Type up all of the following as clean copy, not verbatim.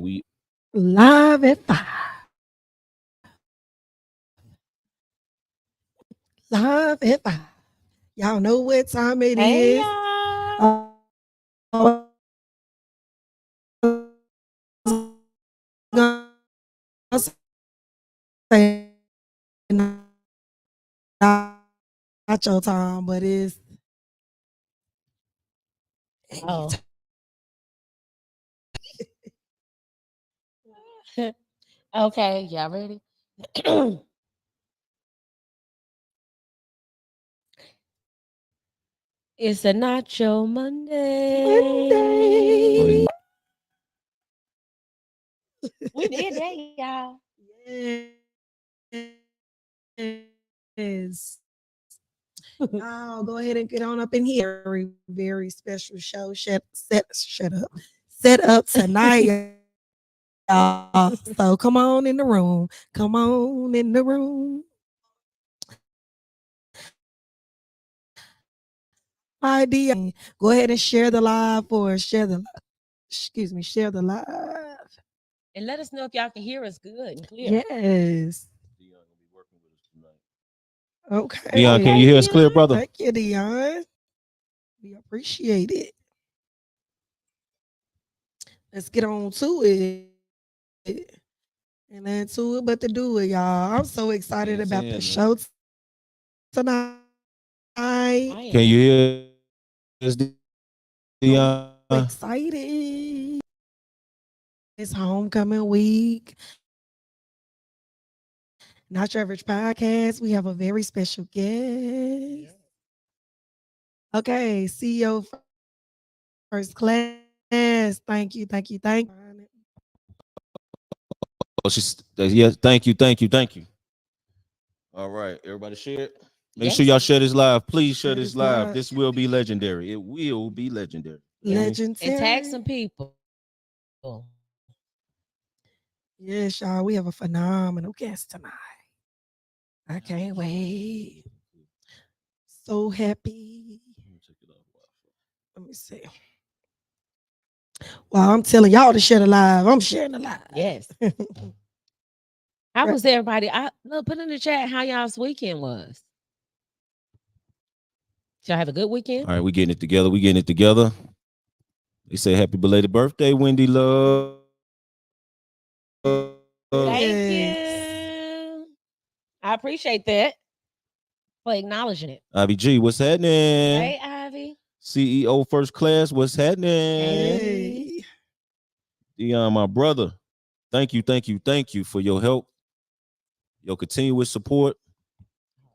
we live at 5. Live at 5. Y'all know what time it Hey, is. y'all. Not your time, but it's Oh. Okay, y'all ready? It's a Nacho Monday. We did that, y'all. Yes. Oh, go ahead and get on up in here. Very, very special show. Shut up. Set up tonight, y'all. So come on in the room. Come on in the room. Idea. Go ahead and share the live or share the live. And let us know if y'all can hear us good and clear. Yes. Okay. Dion, can you hear us clear, brother? Thank you, Dion. We appreciate it. Let's get on to it. And then to it, but to do it, y'all. I'm so excited about the show tonight. Can you hear us, Dion? Excited. It's homecoming week. Not Your Average Podcast. We have a very special guest. Okay, CEO First Class. Thank you. Oh, yes, thank you. All right, everybody share it. Make sure y'all share this live. Please share this live. This will be legendary. It will be legendary. Legendary. And tag some people. Yes, y'all. We have a phenomenal guest tonight. I can't wait. So happy. Let me see. Well, I'm telling y'all to share the live. I'm sharing the live. Yes. How was everybody? Look, put in the chat how y'all's weekend was. Did y'all have a good weekend? All right, we getting it together. They say happy belated birthday, Wendy Love. Thank you. I appreciate that for acknowledging it. Ivy G, what's happening? Hey, Ivy. CEO First Class, what's happening? Hey. Dion, my brother, thank you for your help, your continuous support,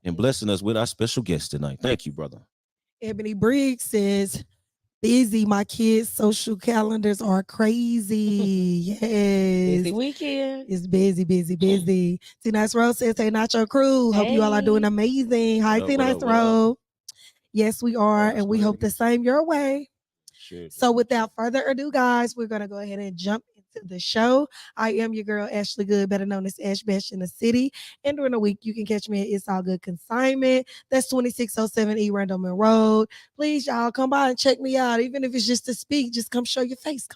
and blessing us with our special guest tonight. Thank you, brother. Ebony Briggs says, busy. My kids' social calendars are crazy. Yes. Busy weekend. It's busy. T Nice Rose says, hey, not your crew. Hope you all are doing amazing. Hi, T Nice Rose. Yes, we are. And we hope the same your way. Sure. So without further ado, guys, we're going to go ahead and jump into the show. I am your girl, Ashley Good, better known as Ash Bash in the City. And during the week, you can catch me at It's All Good Consignment. That's 2607 E. Randleman Road. Please, y'all, come by and check me out. Even if it's just to speak, just come show your face.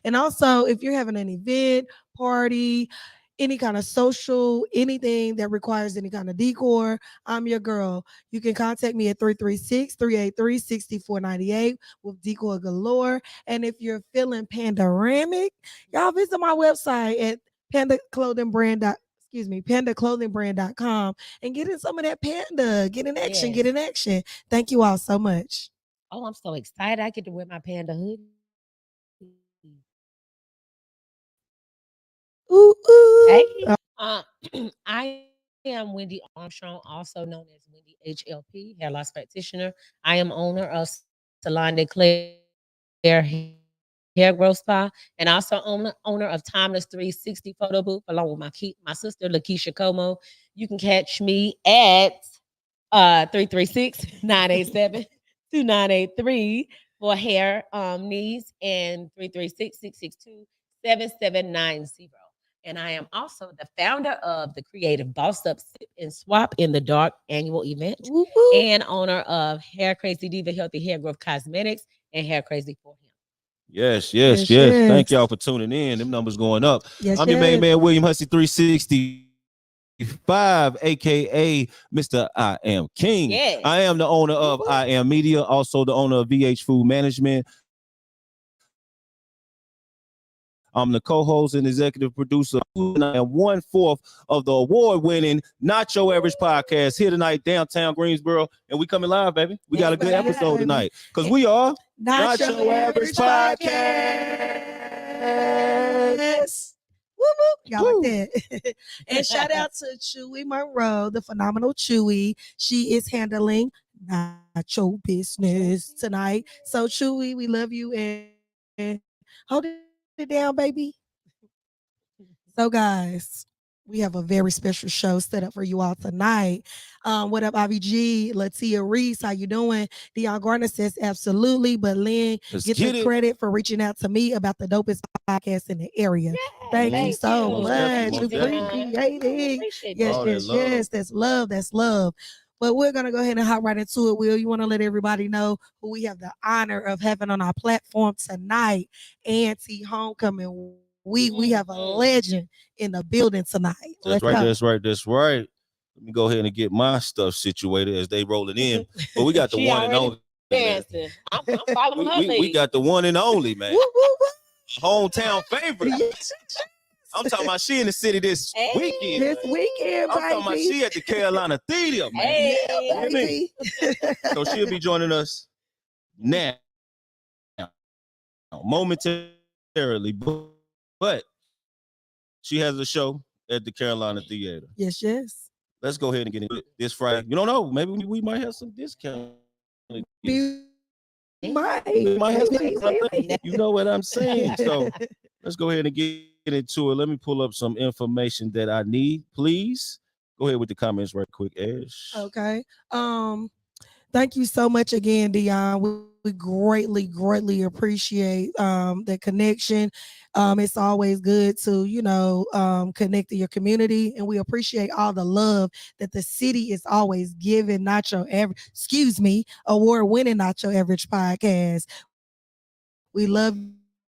And also, if you're having an event, party, any kind of social, anything that requires any kind of decor, I'm your girl. You can contact me at 336-383-6498 with decor galore. And if you're feeling pandoramic, y'all visit my website at pandaclothingbrand.com and get in some of that panda. Get in action. Thank you all so much. Oh, I'm so excited. I get to wear my panda hoodie. Ooh. Hey. I am Wendy Armstrong, also known as Wendy HLP, hair loss practitioner. I am owner of Salon Declare Hair Growth Spa, and also owner of Timeless 360 Photo Booth, along with my sister Lakeisha Como. You can catch me at 336-987-2983 for hair needs, and 336-662-7790. And I am also the founder of the Creative Boss Up Sip and Swap in the Dark annual event, and owner of Hair Crazy Diva Healthy Hair Growth Cosmetics and Hair Crazy for Him. Yes. Thank y'all for tuning in. Them numbers going up. I'm your main man, William Hussey 365, A.K.A. Mr. I Am King. Yes. I am the owner of I Am Media, also the owner of VH Food Management. I'm the co-host and executive producer, and I am 1/4 of the award-winning Not Your Average podcast here tonight, downtown Greensboro, and we coming live, baby. We got a good episode tonight because we are Not Your Average Podcast. Woo woo, y'all like that. And shout out to Chewy Monroe, the phenomenal Chewy. She is handling Not Your Business tonight. So Chewy, we love you and hold it down, baby. So guys, we have a very special show set up for you all tonight. What up, IVG? Latia Reese, how you doing? Dion Gardner says absolutely, but Lynn, get the credit for reaching out to me about the dopest podcast in the area. Thank you so much. Appreciate it. Yes. That's love. But we're gonna go ahead and hop right into it. Will, you want to let everybody know who we have the honor of having on our platform tonight? Auntie Homecoming. We have a legend in the building tonight. That's right. Let me go ahead and get my stuff situated as they roll it in. But we got the one and only. I'm following her lead. We got the one and only, man. Hometown favorite. I'm talking about she in the city this weekend. I'm talking about she at the Carolina Theater, man. Baby. So she'll be joining us now, momentarily, but she has a show at the Carolina Theater. Yes. Let's go ahead and get into it this Friday. You don't know, maybe we might have some discount. We might have something. You know what I'm saying? So let's go ahead and get into it. Let me pull up some information that I need, please. Go ahead with the comments right quick, Ash. Okay. Thank you so much again, Dion. We greatly appreciate the connection. It's always good to, connect to your community, and we appreciate all the love that the city is always giving Not Your Average, award-winning Not Your Average podcast. We love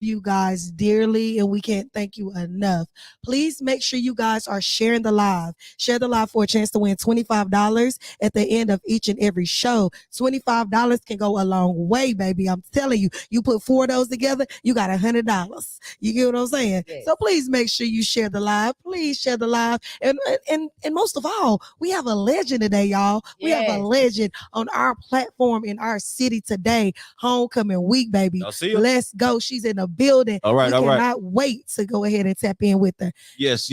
you guys dearly, and we can't thank you enough. Please make sure you guys are sharing the live. Share the live for a chance to win $25 at the end of each and every show. $25 can go a long way, baby. I'm telling you, you put 4 of those together, you got $100. You get what I'm saying? Yes. So please make sure you share the live. Please share the live. And most of all, we have a legend today, y'all. We have a legend on our platform in our city today. Homecoming week, baby. Let's go. She's in the building. All right. Cannot wait to go ahead and tap in with her. Yes.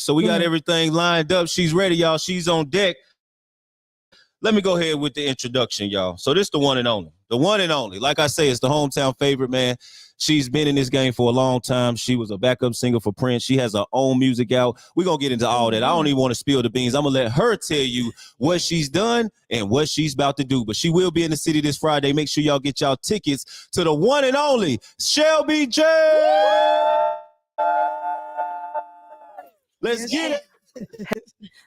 So we got everything lined up. She's ready, y'all. She's on deck. Let me go ahead with the introduction, y'all. So this is the one and only. The one and only. Like I say, it's the hometown favorite, man. She's been in this game for a long time. She was a backup singer for Prince. She has her own music out. We're going to get into all that. I don't even want to spill the beans. I'm going to let her tell you what she's done and what she's about to do. But she will be in the city this Friday. Make sure y'all get y'all tickets to the one and only Shelby J. Let's get it.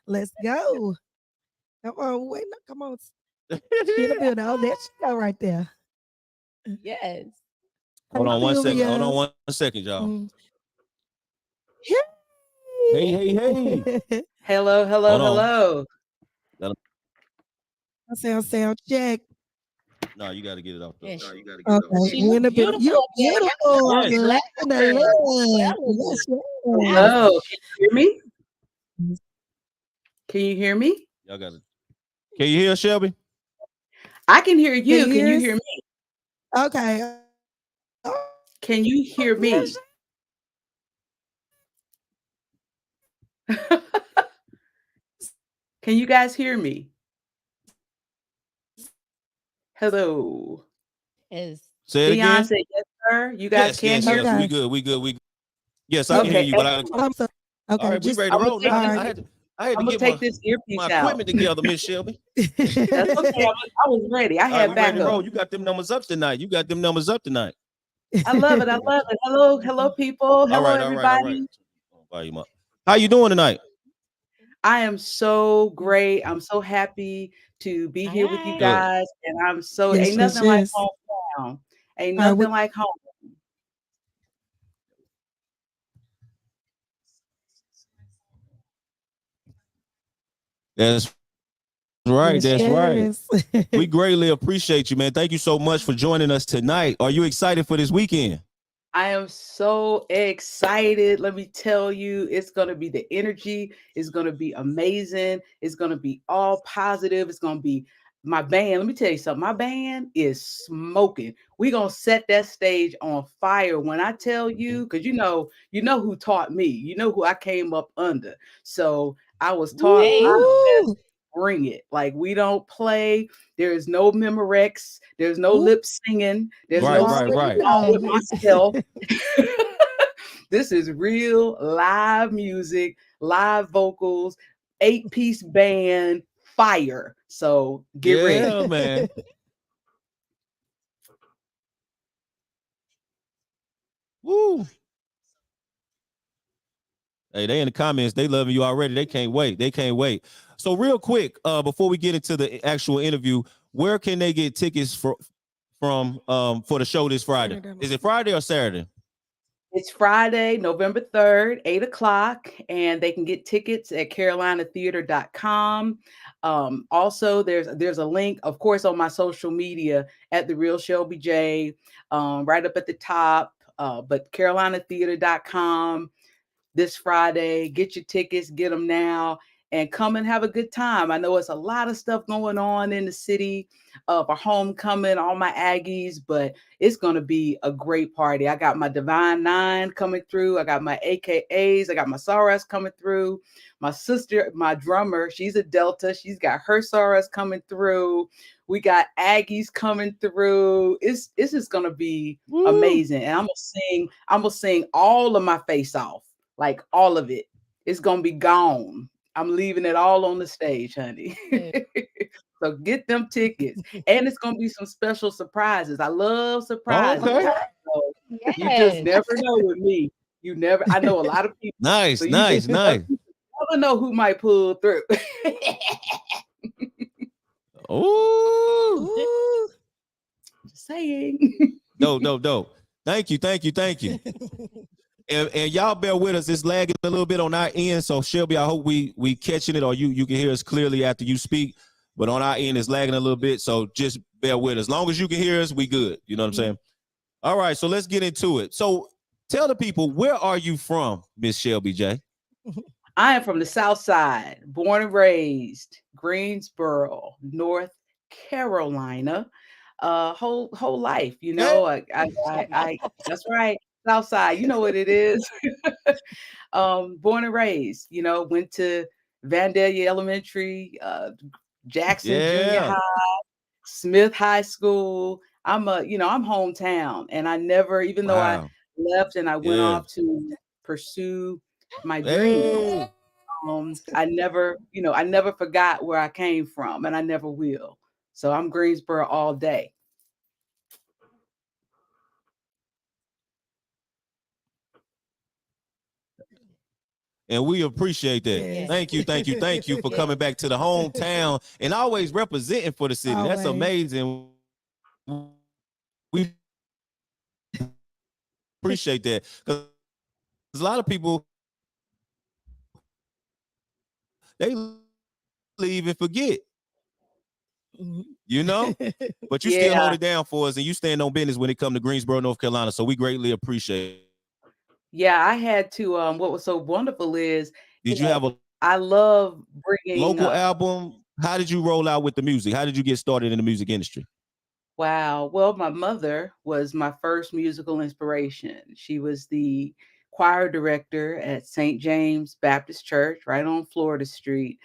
Let's go. Come on. In the building. Oh, there she go right there. Yes. Hold on 1 second. Hold on 1 second, y'all. Hey. Hello. Sound check. No, you got to get it off. Okay. You're in the building. You're beautiful. Yes. Hello. Can you hear me? Y'all got it. Can you hear Shelby? I can hear you. Can you hear me? Okay. Can you hear me? Can you guys hear me? Hello. Yes. Say it again. Said, yes, sir. You guys can hear me. Yes, we good. Yes, I can hear you, but okay. All right, we ready to roll now. I had to get this earpiece my out. equipment together, Miss Shelby. That's okay. I was ready. I had backup. You got them numbers up tonight. I love it. Hello, people. Hello, everybody. How you doing tonight? I am so great. I'm so happy to be here with you guys, and I'm so ain't nothing like home now. Ain't nothing like home. That's right. That's right. Yes. We greatly appreciate you, man. Thank you so much for joining us tonight. Are you excited for this weekend? I am so excited. Let me tell you, it's going to be the energy. It's going to be amazing. It's going to be all positive. It's going to be my band. Let me tell you something. My band is smoking. We're going to set that stage on fire. When I tell you, because you know who taught me. You know who I came up under. So I was taught bring it. Like, we don't play. There is no Memorex. There's no lip singing. There's no singing along with myself. This is real live music, live vocals, 8-piece band, fire. So get ready. Man. Woo. Hey, they in the comments. They loving you already. They can't wait. They can't wait. So real quick, before we get into the actual interview, where can they get tickets from for the show this Friday? Is it Friday or Saturday? It's Friday, November 3rd, 8 o'clock, and they can get tickets at carolinatheater.com. Also, there's a link, of course, on my social media at The Real Shelby J, right up at the top, but carolinatheater.com. This Friday. Get your tickets, get them now, and come and have a good time. I know it's a lot of stuff going on in the city for homecoming, all my Aggies, but it's going to be a great party. I got my Divine Nine coming through. I got my A.K.As. I got my Saras coming through. My sister, my drummer, she's a Delta. She's got her Saras coming through. We got Aggies coming through. It's just going to be amazing. And I'm going to sing all of my face off. Like, all of it. It's going to be gone. I'm leaving it all on the stage, honey. So get them tickets. And it's going to be some special surprises. I love surprises. Okay. So you just never know with me. I know a lot of people. Nice. So you never know who might pull through. Oh. Just saying. Dope. Thank you. And y'all bear with us. It's lagging a little bit on our end. So Shelby, I hope we catching it, or you can hear us clearly after you speak. But on our end, it's lagging a little bit. So just bear with us. As long as you can hear us, we good. You know what I'm saying? All right. So let's get into it. So tell the people, where are you from, Miss Shelby J? I am from the South Side, born and raised, Greensboro, North Carolina. Whole life, you know. I that's right. South Side, you know what it is. Born and raised, you know, went to Vandalia Elementary, Jackson Junior High, Smith High School. I'm hometown, and I never, even though I left and I went off to pursue my dreams, I never forgot where I came from, and I never will. So I'm Greensboro all day. And we appreciate that. Yes. Thank you for coming back to the hometown and always representing for the city. Always. That's amazing. We appreciate that, because a lot of people, they leave and forget, you know, but you still hold it down for us, and you stand on business when it comes to Greensboro, North Carolina. So we greatly appreciate it. Yeah, I had to. What was so wonderful is, did you have I love bringing local album. How did you roll out with the music? How did you get started in the music industry? Wow. Well, my mother was my first musical inspiration. She was the choir director at St. James Baptist Church right on Florida Street.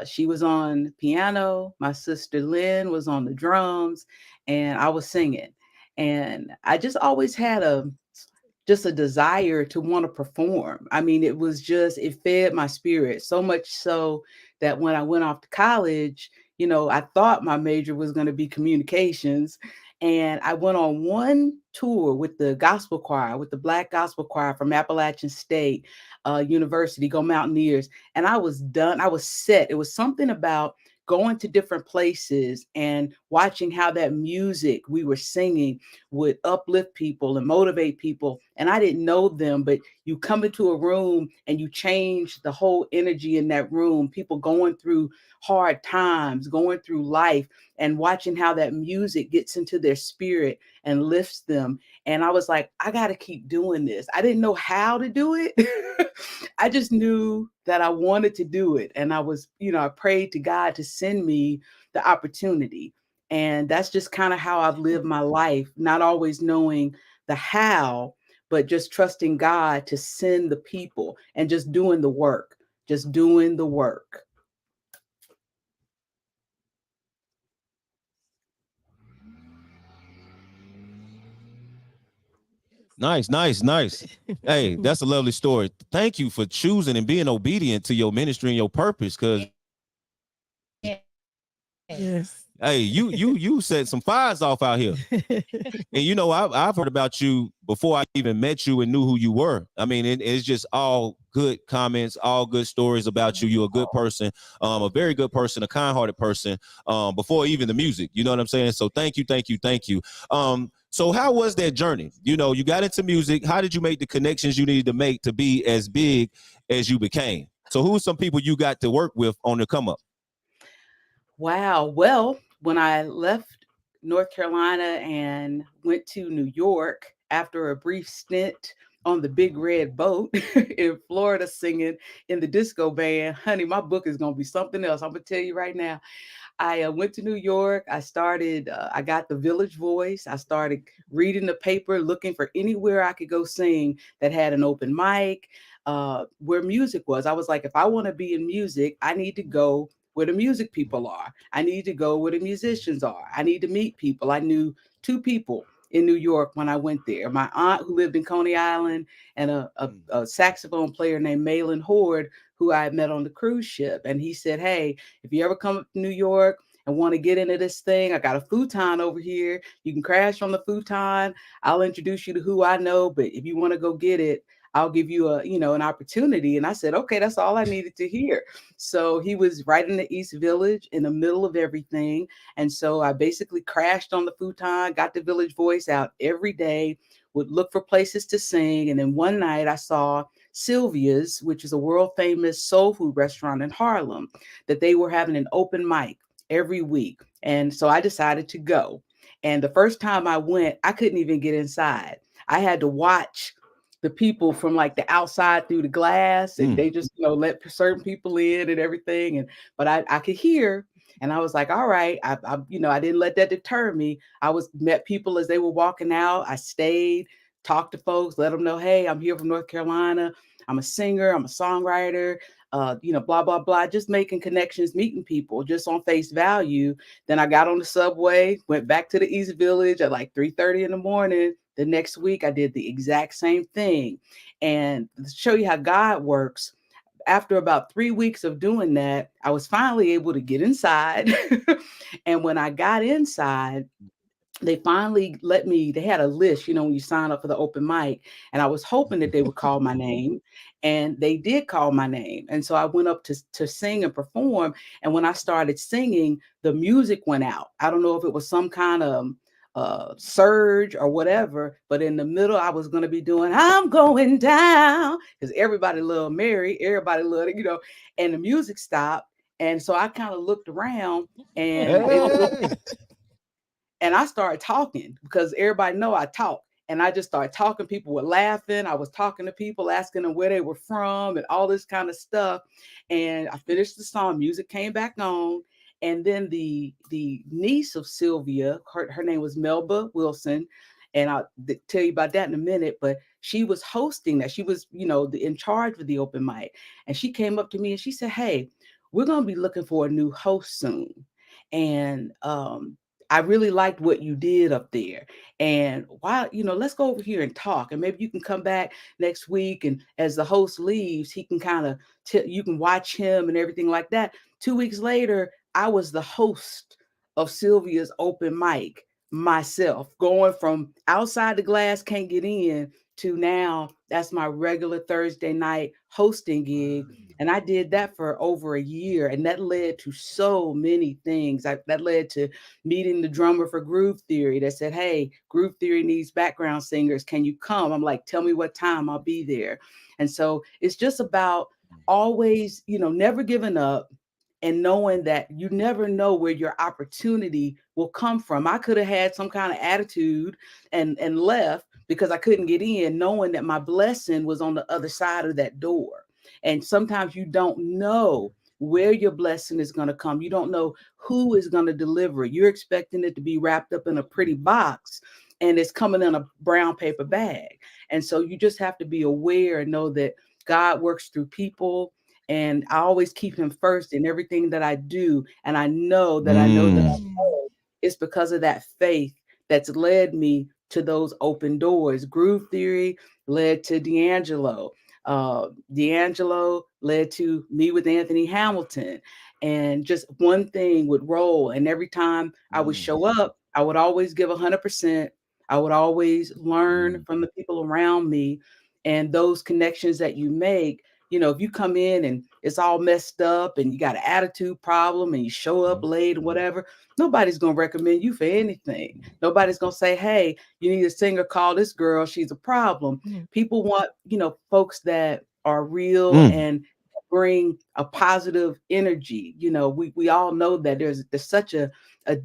She was on piano. My sister Lynn was on the drums, and I was singing. And I just always had a desire to want to perform. I mean, it fed my spirit so much so that when I went off to college, you know, I thought my major was going to be communications. And I went on one tour with the gospel choir, with the Black gospel choir from Appalachian State University, Go Mountaineers. And I was done. I was set. It was something about going to different places and watching how that music we were singing would uplift people and motivate people. And I didn't know them, but you come into a room and you change the whole energy in that room, people going through hard times, going through life, and watching how that music gets into their spirit and lifts them. And I was like, I got to keep doing this. I didn't know how to do it. I just knew that I wanted to do it. And I was, I prayed to God to send me the opportunity. And that's just kind of how I've lived my life, not always knowing the how, but just trusting God to send the people and just doing the work, just doing the work. Nice, nice, nice. Hey, that's a lovely story. Thank you for choosing and being obedient to your ministry and your purpose. Because yes, hey, you set some fires off out here. And I've heard about you before I even met you and knew who you were. I mean, it's just all good comments, all good stories about you. You're a good person, a very good person, a kind-hearted person, before even the music. You know what I'm saying? So thank you, thank you, thank you. So how was that journey? You got into music. How did you make the connections you needed to make to be as big as you became? So who are some people you got to work with on the come up? Wow. Well, when I left North Carolina and went to New York after a brief stint on the Big Red Boat in Florida singing in the disco band, honey, my book is going to be something else. I'm going to tell you right now. I went to New York. I got the Village Voice. I started reading the paper, looking for anywhere I could go sing that had an open mic, where music was. I was like, if I want to be in music, I need to go where the music people are. I need to go where the musicians are. I need to meet people. I knew 2 people in New York when I went there. My aunt who lived in Coney Island and a saxophone player named Malin Horde who I had met on the cruise ship. And he said, hey, if you ever come up to New York and want to get into this thing, I got a futon over here. You can crash on the futon. I'll introduce you to who I know. But if you want to go get it, I'll give you an opportunity. And I said, okay, that's all I needed to hear. So he was right in the East Village in the middle of everything. And so I basically crashed on the futon, got the Village Voice out every day, would look for places to sing. And then one night I saw Sylvia's, which is a world famous soul food restaurant in Harlem, that they were having an open mic every week. And so I decided to go. And the first time I went, I couldn't even get inside. I had to watch the people from like the outside through the glass, and they just let certain people in and everything. But I could hear, and I was like, all right, I didn't let that deter me. Met people as they were walking out. I stayed, talked to folks, let them know, hey, I'm here from North Carolina. I'm a singer, I'm a songwriter, blah, blah, blah, just making connections, meeting people just on face value. Then I got on the subway, went back to the East Village at like 3:30 in the morning. The next week, I did the exact same thing. And to show you how God works, after about 3 weeks of doing that, I was finally able to get inside. And when I got inside, they finally they had a list, when you sign up for the open mic, and I was hoping that they would call my name, and they did call my name. And so I went up to sing and perform. And when I started singing, the music went out. I don't know if it was some kind of surge or whatever, but in the middle, I was going to be doing, I'm going down, because everybody loved Mary, everybody loved it, and the music stopped. And so I kind of looked around, and and I started talking because everybody know I talk. And I just started talking. People were laughing. I was talking to people, asking them where they were from and all this kind of stuff. And I finished the song. Music came back on. And then the niece of Sylvia, her name was Melba Wilson. And I'll tell you about that in a minute. But she was hosting that. She was, in charge of the open mic. And she came up to me and she said, hey, we're going to be looking for a new host soon. And I really liked what you did up there. And why, let's go over here and talk. And maybe you can come back next week. And as the host leaves, he can kind of, you can watch him and everything like that. 2 weeks later, I was the host of Sylvia's open mic myself, going from outside the glass, can't get in, to now that's my regular Thursday night hosting gig. And I did that for over a year. And that led to so many things. That led to meeting the drummer for Groove Theory that said, hey, Groove Theory needs background singers. Can you come? I'm like, tell me what time, I'll be there. And so it's just about always, never giving up and knowing that you never know where your opportunity will come from. I could have had some kind of attitude and left because I couldn't get in, knowing that my blessing was on the other side of that door. And sometimes you don't know where your blessing is going to come. You don't know who is going to deliver it. You're expecting it to be wrapped up in a pretty box, and it's coming in a brown paper bag. And so you just have to be aware and know that God works through people. And I always keep him first in everything that I do. And I know that I know it's because of that faith that's led me to those open doors. Groove Theory led to D'Angelo. D'Angelo led to me with Anthony Hamilton. And just one thing would roll. And every time I would show up, I would always give 100%. I would always learn from the people around me. And those connections that you make, if you come in and it's all messed up and you got an attitude problem and you show up late or whatever, nobody's going to recommend you for anything. Nobody's going to say, hey, you need a singer, call this girl, she's a problem. People want, folks that are real and bring a positive energy. We all know that there's such a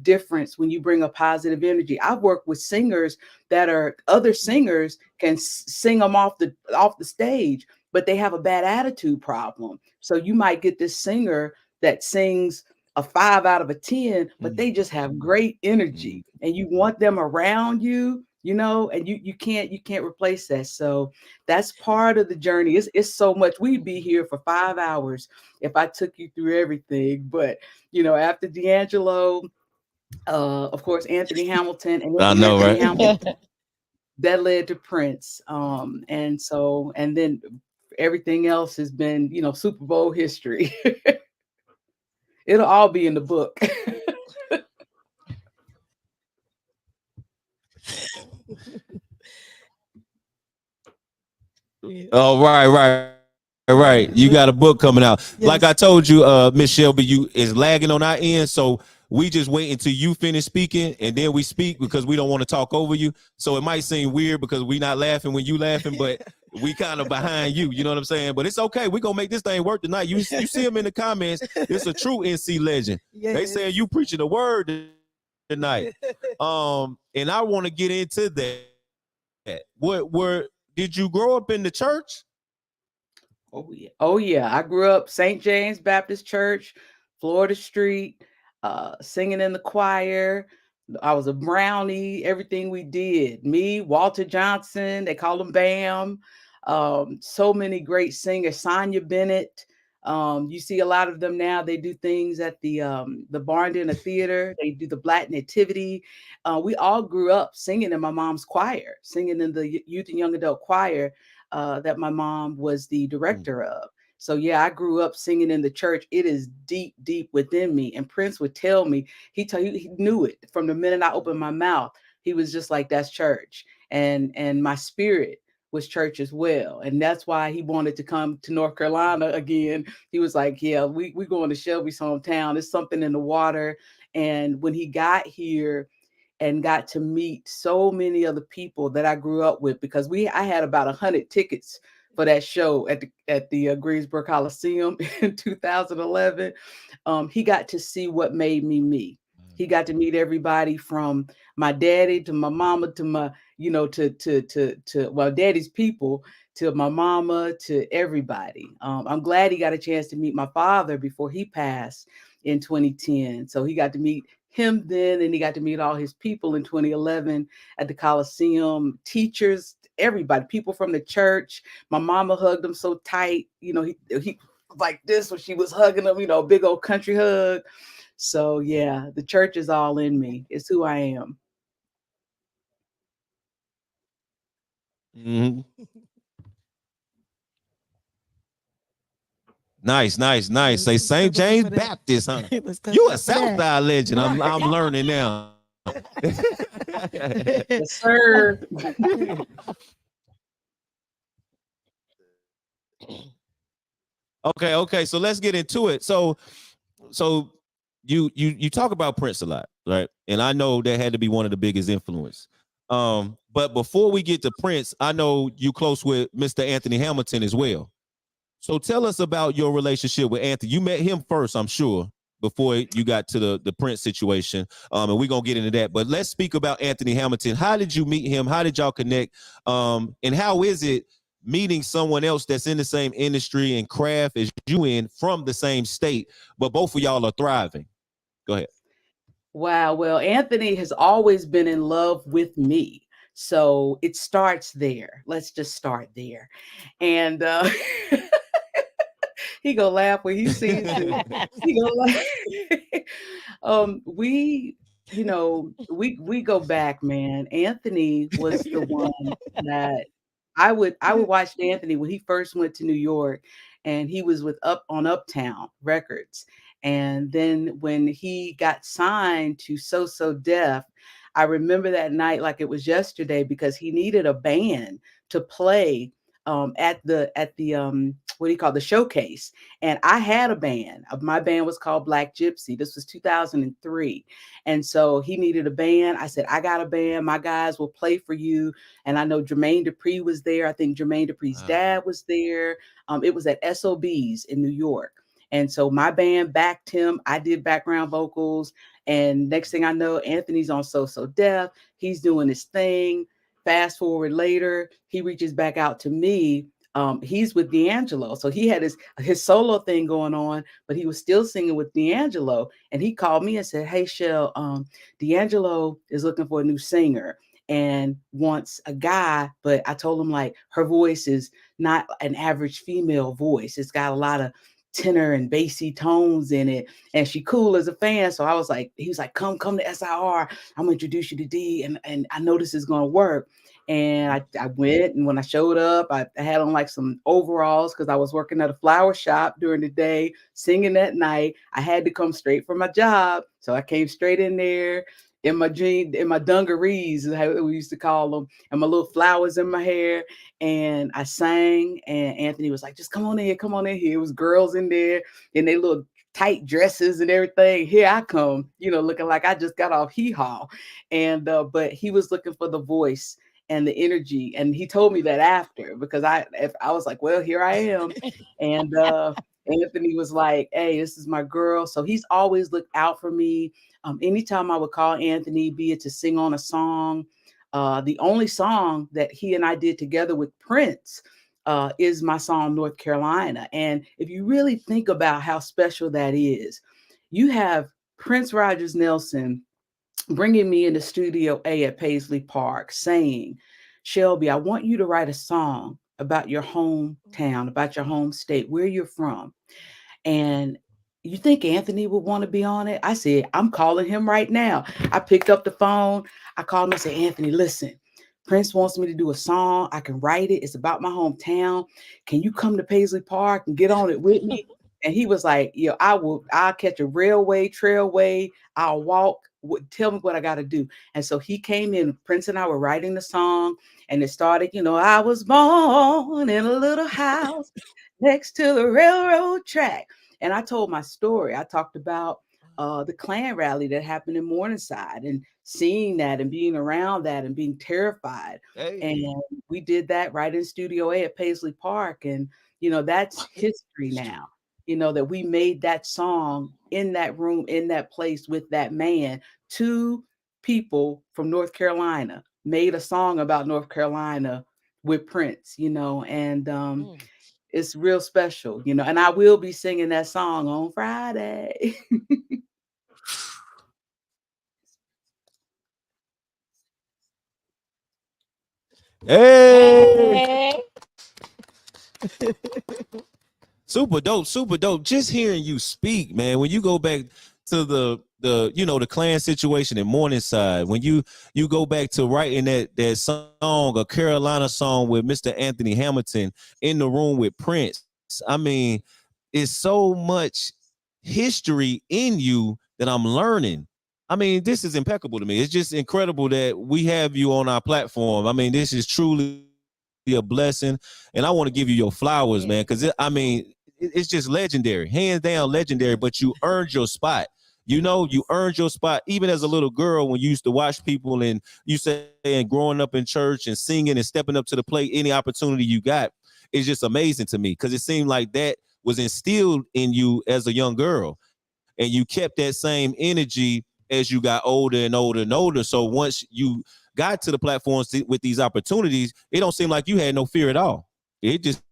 difference when you bring a positive energy. I've worked with singers that are other singers can sing them off the stage, but they have a bad attitude problem. So you might get this singer that sings a 5 out of 10, but they just have great energy, and you want them around you, and you can't replace that. So that's part of the journey. It's so much. We'd be here for 5 hours if I took you through everything. But after D'Angelo, of course, Anthony Hamilton, and I know, right? Hamilton, that led to Prince. And then everything else has been, Super Bowl history. It'll all be in the book. Oh, right. You got a book coming out. Yes. Like I told you, Miss Shelby, you is lagging on our end, so we just wait until you finish speaking, and then we speak because we don't want to talk over you. So it might seem weird because we not laughing when you laughing, but we kind of behind you. You know what I'm saying? But it's okay. We gonna make this thing work tonight. You see him in the comments. It's a true NC legend. Yes. They saying you preaching the word tonight. And I want to get into that. Where did you grow up in the church? Oh yeah. I grew up St. James Baptist Church, Florida Street, singing in the choir. I was a brownie, everything we did. Me, Walter Johnson, they call him Bam. So many great singers, Sonia Bennett. You see a lot of them now. They do things at the Barn Dinner Theater. They do the Black Nativity. We all grew up singing in my mom's choir, singing in the youth and young adult choir that my mom was the director of. So yeah, I grew up singing in the church. It is deep, deep within me. And Prince would tell me, he knew it from the minute I opened my mouth. He was just like, that's church. And my spirit was church as well. And that's why he wanted to come to North Carolina again. He was like, yeah, we going to Shelby's hometown. There's something in the water. And when he got here and got to meet so many of the people that I grew up with, because I had about 100 tickets for that show at the Greensboro Coliseum in 2011. He got to see what made me me. He got to meet everybody from my daddy to my mama to my, to daddy's people, to my mama, to everybody. I'm glad he got a chance to meet my father before he passed in 2010. So he got to meet him then, and he got to meet all his people in 2011 at the Coliseum, teachers, everybody, people from the church. My mama hugged him so tight, he was like this when she was hugging him, big old country hug. So yeah, the church is all in me. It's who I am. Mm-hmm. Nice. Say St. James Baptist, huh? You a Southside legend. I'm learning now. Yes, sir. Okay. So let's get into it. So you talk about Prince a lot, right? And I know that had to be one of the biggest influence. But before we get to Prince, I know you close with Mr. Anthony Hamilton as well. So tell us about your relationship with Anthony. You met him first, I'm sure, before you got to the Prince situation. And we're gonna get into that. But let's speak about Anthony Hamilton. How did you meet him? How did y'all connect? And how is it meeting someone else that's in the same industry and craft as you in from the same state, but both of y'all are thriving? Go ahead. Wow. Well, Anthony has always been in love with me. So it starts there. Let's just start there. And he gonna laugh when he sees it. He gonna laugh. We go back, man. Anthony was the one that I would watch Anthony when he first went to New York, and he was with Uptown Records. And then when he got signed to So Def, I remember that night like it was yesterday because he needed a band to play at the what do you call the showcase. And I had a band. My band was called Black Gypsy. This was 2003. And so he needed a band. I said, I got a band. My guys will play for you. And I know Jermaine Dupri was there. I think Jermaine Dupri's dad was there. It was at SOB's in New York. And so my band backed him. I did background vocals. And next thing I know, Anthony's on So Def. He's doing his thing. Fast forward later, he reaches back out to me. He's with D'Angelo. So he had his solo thing going on, but he was still singing with D'Angelo. And he called me and said, hey, Shell, D'Angelo is looking for a new singer and wants a guy. But I told him, like, her voice is not an average female voice. It's got a lot of tenor and bassy tones in it, and she cool as a fan. So I was like, he was like, come to SIR. I'm gonna introduce you to D, and I know this is gonna work. And I went, and when I showed up, I had on like some overalls because I was working at a flower shop during the day, singing at night. I had to come straight from my job, so I came straight in there in my jeans, in my dungarees, is how we used to call them, and my little flowers in my hair. And I sang, and Anthony was like, just come on in here. It was girls in there in their little tight dresses and everything. Here I come, looking like I just got off Hee Haw. And, but he was looking for the voice and the energy. And he told me that after, because I was like, well, here I am. And Anthony was like, hey, this is my girl. So he's always looked out for me. Anytime I would call Anthony, be it to sing on a song, the only song that he and I did together with Prince is my song, North Carolina. And if you really think about how special that is, you have Prince Rogers Nelson bringing me into Studio A at Paisley Park saying, Shelby, I want you to write a song about your hometown, about your home state, where you're from. And you think Anthony would want to be on it? I said, I'm calling him right now. I picked up the phone. I called him and said, Anthony, listen, Prince wants me to do a song. I can write it. It's about my hometown. Can you come to Paisley Park and get on it with me? And he was like, I'll catch a railway, trailway. I'll walk. Tell me what I got to do. And so he came in. Prince and I were writing the song, and it started, I was born in a little house next to the railroad track. And I told my story. I talked about the Klan rally that happened in Morningside and seeing that and being around that and being terrified. Hey. And we did that right in Studio A at Paisley Park. And, that's history now, that we made that song in that room, in that place with that man. 2 people from North Carolina made a song about North Carolina with Prince, and it's real special, and I will be singing that song on Friday. Hey. Super dope. Just hearing you speak, man, when you go back to the Klan situation in Morningside, when you go back to writing that song, a Carolina song with Mr. Anthony Hamilton in the room with Prince, I mean, it's so much history in you that I'm learning. I mean, this is impeccable to me. It's just incredible that we have you on our platform. I mean, this is truly a blessing, and I want to give you your flowers, man, because it's just legendary, hands down legendary. But you earned your spot. You know, you earned your spot even as a little girl when you used to watch people and you say, and growing up in church and singing and stepping up to the plate, any opportunity you got is just amazing to me, because it seemed like that was instilled in you as a young girl, and you kept that same energy as you got older and older and older. So once you got to the platforms with these opportunities, it don't seem like you had no fear at all. It just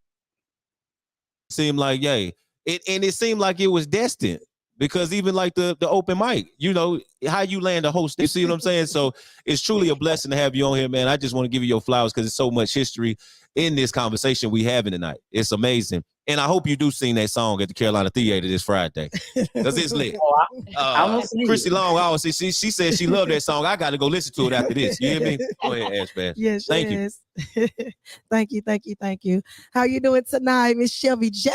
seemed like, yay. It seemed like it was destined, because even like the open mic, you know, how you land a host, you see what I'm saying? So it's truly a blessing to have you on here, man. I just want to give you your flowers, because there's so much history in this conversation we having tonight. It's amazing. And I hope you do sing that song at the Carolina Theater this Friday, because it's lit. Chrissy Long, she said she loved that song. I got to go listen to it after this. You hear me? Go ahead, Ash Bash. Yes, thank you. Thank you. How you doing tonight, Miss Shelby J?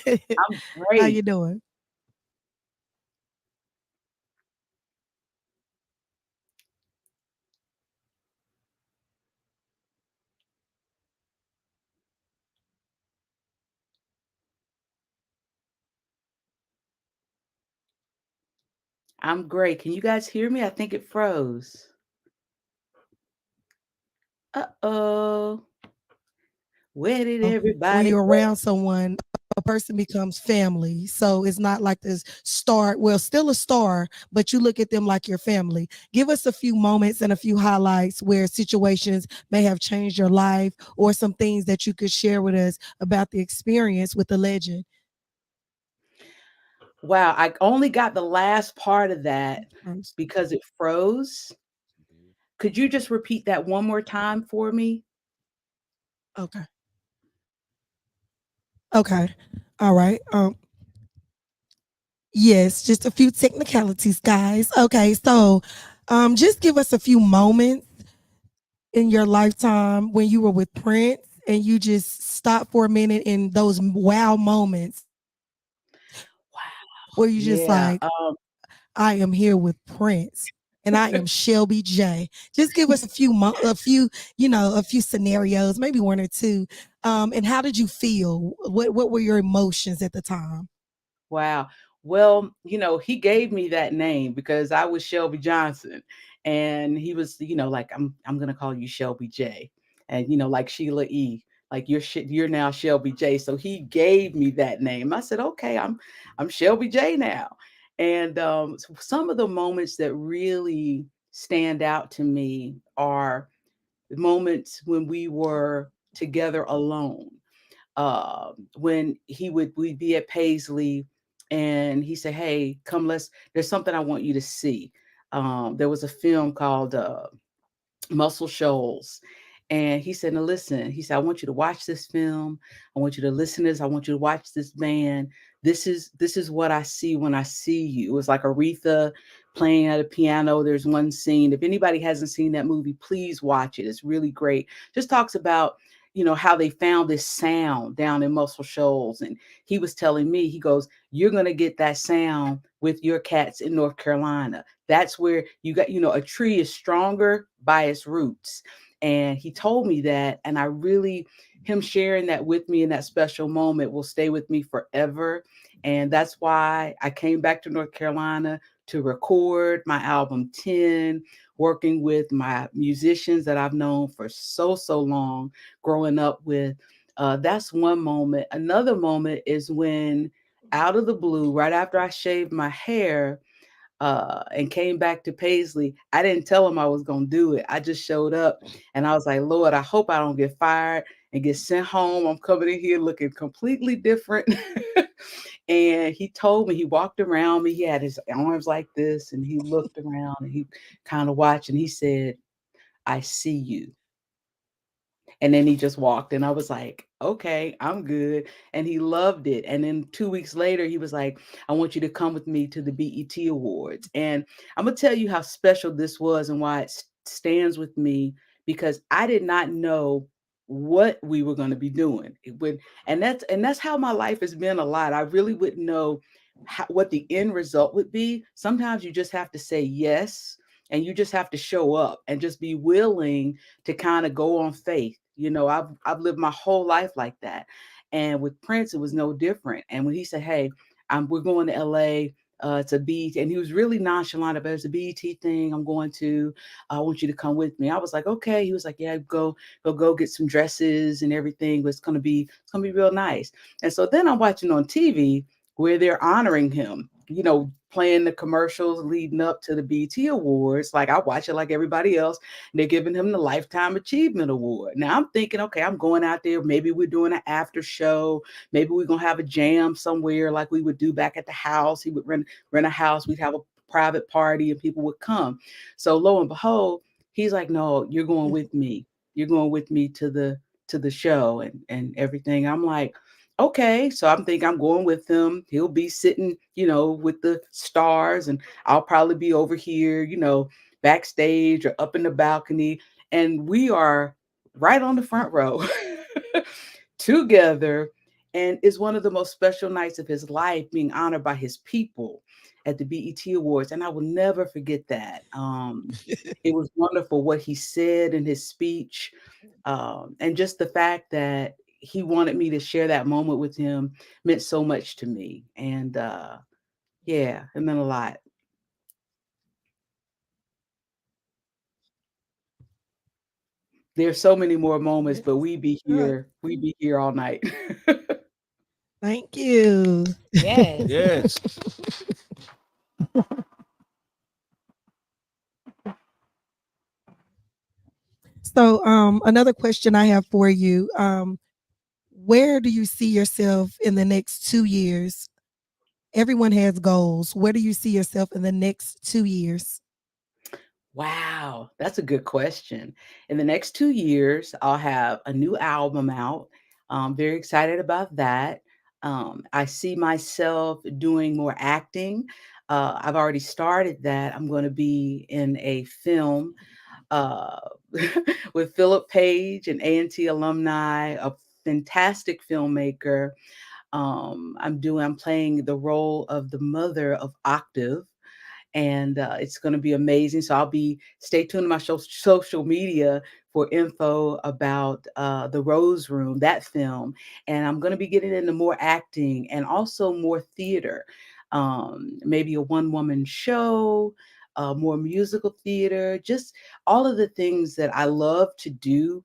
I'm great. How you doing? I'm great. Can you guys hear me? I think it froze. Uh-oh. Where did everybody When you're go? around someone, a person becomes family. So it's not like this star, well, still a star, but you look at them like your family. Give us a few moments and a few highlights where situations may have changed your life, or some things that you could share with us about the experience with the legend. Wow, I only got the last part of that because it froze. Could you just repeat that one more time for me? Okay. Okay. All right. Yes, just a few technicalities, guys. Okay, so just give us a few moments in your lifetime when you were with Prince and you just stop for a minute in those wow moments. Wow. Where you just Yeah. like, I am here with Prince and I am Shelby J. Just give us a few, a few scenarios, maybe one or two. And how did you feel? What were your emotions at the time? Wow. Well, he gave me that name because I was Shelby Johnson, and he was, like, I'm gonna call you Shelby J, and like Sheila E, like you're now Shelby J. So he gave me that name. I said, okay, I'm Shelby J now. And some of the moments that really stand out to me are the moments when we were together alone. When we'd be at Paisley and he said, hey, come, there's something I want you to see. There was a film called Muscle Shoals. And he said, now listen, he said, I want you to watch this film. I want you to listen to this. I want you to watch this band. This is what I see when I see you. It was like Aretha playing at a piano. There's one scene. If anybody hasn't seen that movie, please watch it. It's really great. Just talks about, how they found this sound down in Muscle Shoals. And he was telling me, he goes, you're going to get that sound with your cats in North Carolina. That's where you got, a tree is stronger by its roots. And he told me that, and him sharing that with me in that special moment will stay with me forever. And that's why I came back to North Carolina to record my album 10, working with my musicians that I've known for so long, growing up with. That's one moment. Another moment is when, out of the blue, right after I shaved my hair, and came back to Paisley, I didn't tell him I was going to do it. I just showed up and I was like, Lord, I hope I don't get fired and get sent home. I'm coming in here looking completely different. And he told me, he walked around me. He had his arms like this and he looked around and he kind of watched and he said, I see you. And then he just walked and I was like, okay, I'm good. And he loved it. And then 2 weeks later, he was like, I want you to come with me to the BET Awards. And I'm going to tell you how special this was and why it stands with me, because I did not know what we were going to be doing. And that's how my life has been a lot. I really wouldn't know what the end result would be. Sometimes you just have to say yes. And you just have to show up and just be willing to kind of go on faith. I've lived my whole life like that. And with Prince, it was no different. And when he said, "Hey, we're going to LA to BET," and he was really nonchalant about it. It's a BET thing. I'm going to. I want you to come with me. I was like, okay. He was like, yeah, go get some dresses and everything. But it's gonna be real nice. And so then I'm watching on TV where they're honoring him. Playing the commercials leading up to the BET Awards. Like, I watch it like everybody else. And they're giving him the Lifetime Achievement Award. Now I'm thinking, okay, I'm going out there. Maybe we're doing an after show. Maybe we're going to have a jam somewhere like we would do back at the house. He would rent a house. We'd have a private party and people would come. So lo and behold, he's like, no, you're going with me. You're going with me to the show and everything. I'm like, okay. So I'm thinking I'm going with him. He'll be sitting, with the stars, and I'll probably be over here, backstage or up in the balcony. And we are right on the front row together. And it's one of the most special nights of his life, being honored by his people at the BET Awards. And I will never forget that. It was wonderful what he said in his speech. And just the fact that he wanted me to share that moment with him meant so much to me. And yeah, it meant a lot. There's so many more moments, but we be here all night. Thank you. Yes. Yes. So another question I have for you, where do you see yourself in the next 2 years? Everyone has goals. Where do you see yourself in the next 2 years? Wow, that's a good question. In the next 2 years, I'll have a new album out. I'm very excited about that. I see myself doing more acting. I've already started that. I'm going to be in a film uh, with Philip Page, an A&T alumni, a fantastic filmmaker. I'm playing the role of the mother of Octave, and it's going to be amazing. So stay tuned to my social media for info about the Rose Room, that film. And I'm going to be getting into more acting and also more theater, maybe a one-woman show, more musical theater, just all of the things that I love to do,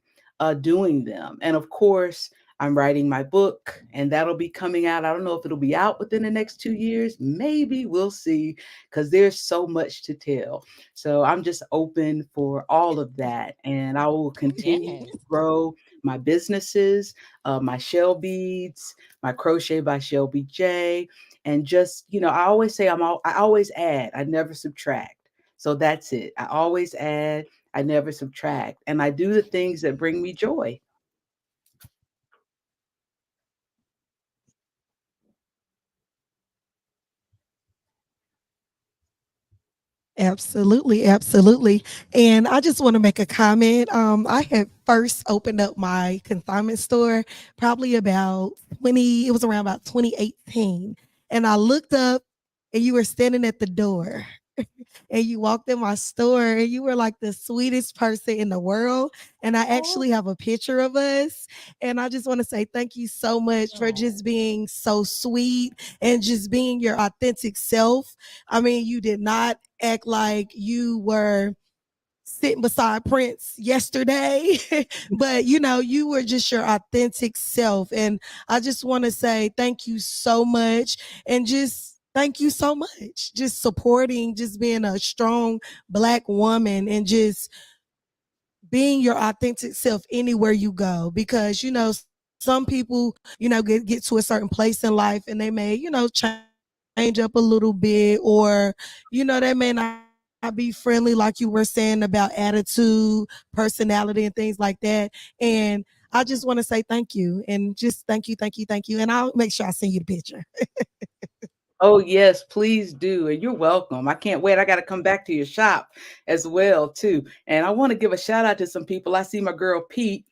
doing them. And of course, I'm writing my book, and that'll be coming out. I don't know if it'll be out within the next 2 years. Maybe, we'll see, because there's so much to tell. So I'm just open for all of that. And I will continue to grow my businesses, my shell beads, my Crochet by Shelby J. And just, I always say I always add, I never subtract. So that's it. I always add, I never subtract. And I do the things that bring me joy. Absolutely, absolutely. And I just want to make a comment. I had first opened up my consignment store probably it was around about 2018. And I looked up and you were standing at the door. And you walked in my store and you were like the sweetest person in the world. And I actually have a picture of us. And I just want to say thank you so much for just being so sweet and just being your authentic self. I mean, you did not act like you were sitting beside Prince yesterday, but you were just your authentic self. And I just want to say thank you so much. And just thank you so much. Just supporting, just being a strong Black woman and just being your authentic self anywhere you go. Because, some people, get to a certain place in life and they may, change up a little bit, or, they may not be friendly, like you were saying about attitude, personality, and things like that. And I just want to say thank you, and just thank you, thank you, thank you. And I'll make sure I send you the picture. Oh, yes, please do. And you're welcome. I can't wait. I got to come back to your shop as well, too. And I want to give a shout out to some people. I see my girl, Pete.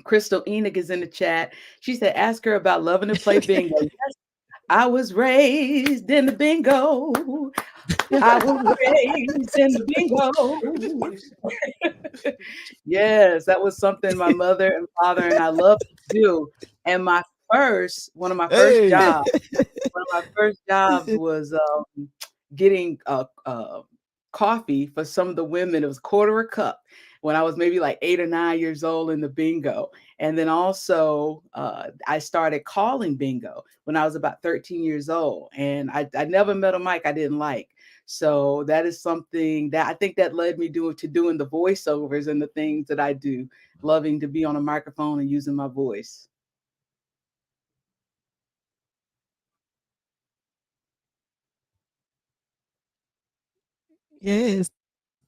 Crystal Enoch is in the chat. She said, ask her about loving to play bingo. Yes, I was raised in the bingo. I was raised in the bingo. Yes, that was something my mother and father and I love to do. And my one of my first Hey. jobs, was getting coffee for some of the women. It was quarter a cup when I was maybe like 8 or 9 years old in the bingo. And then also I started calling bingo when I was about 13 years old. And I never met a mic I didn't like. So that is something that I think that led me to doing the voiceovers and the things that I do, loving to be on a microphone and using my voice. Yes.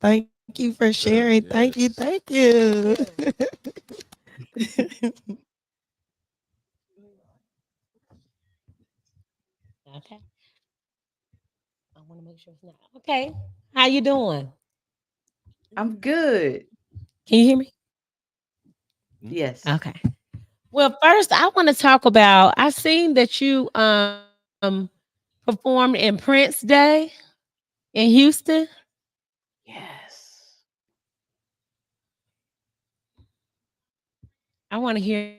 Thank you for sharing. Yes. Thank you. Thank you. Okay. I want to make sure it's not. Okay. How you doing? I'm good. Can you hear me? Yes. Okay. Well, first I want to talk about I seen that you performed in Prince Day in Houston. Yes. I want to hear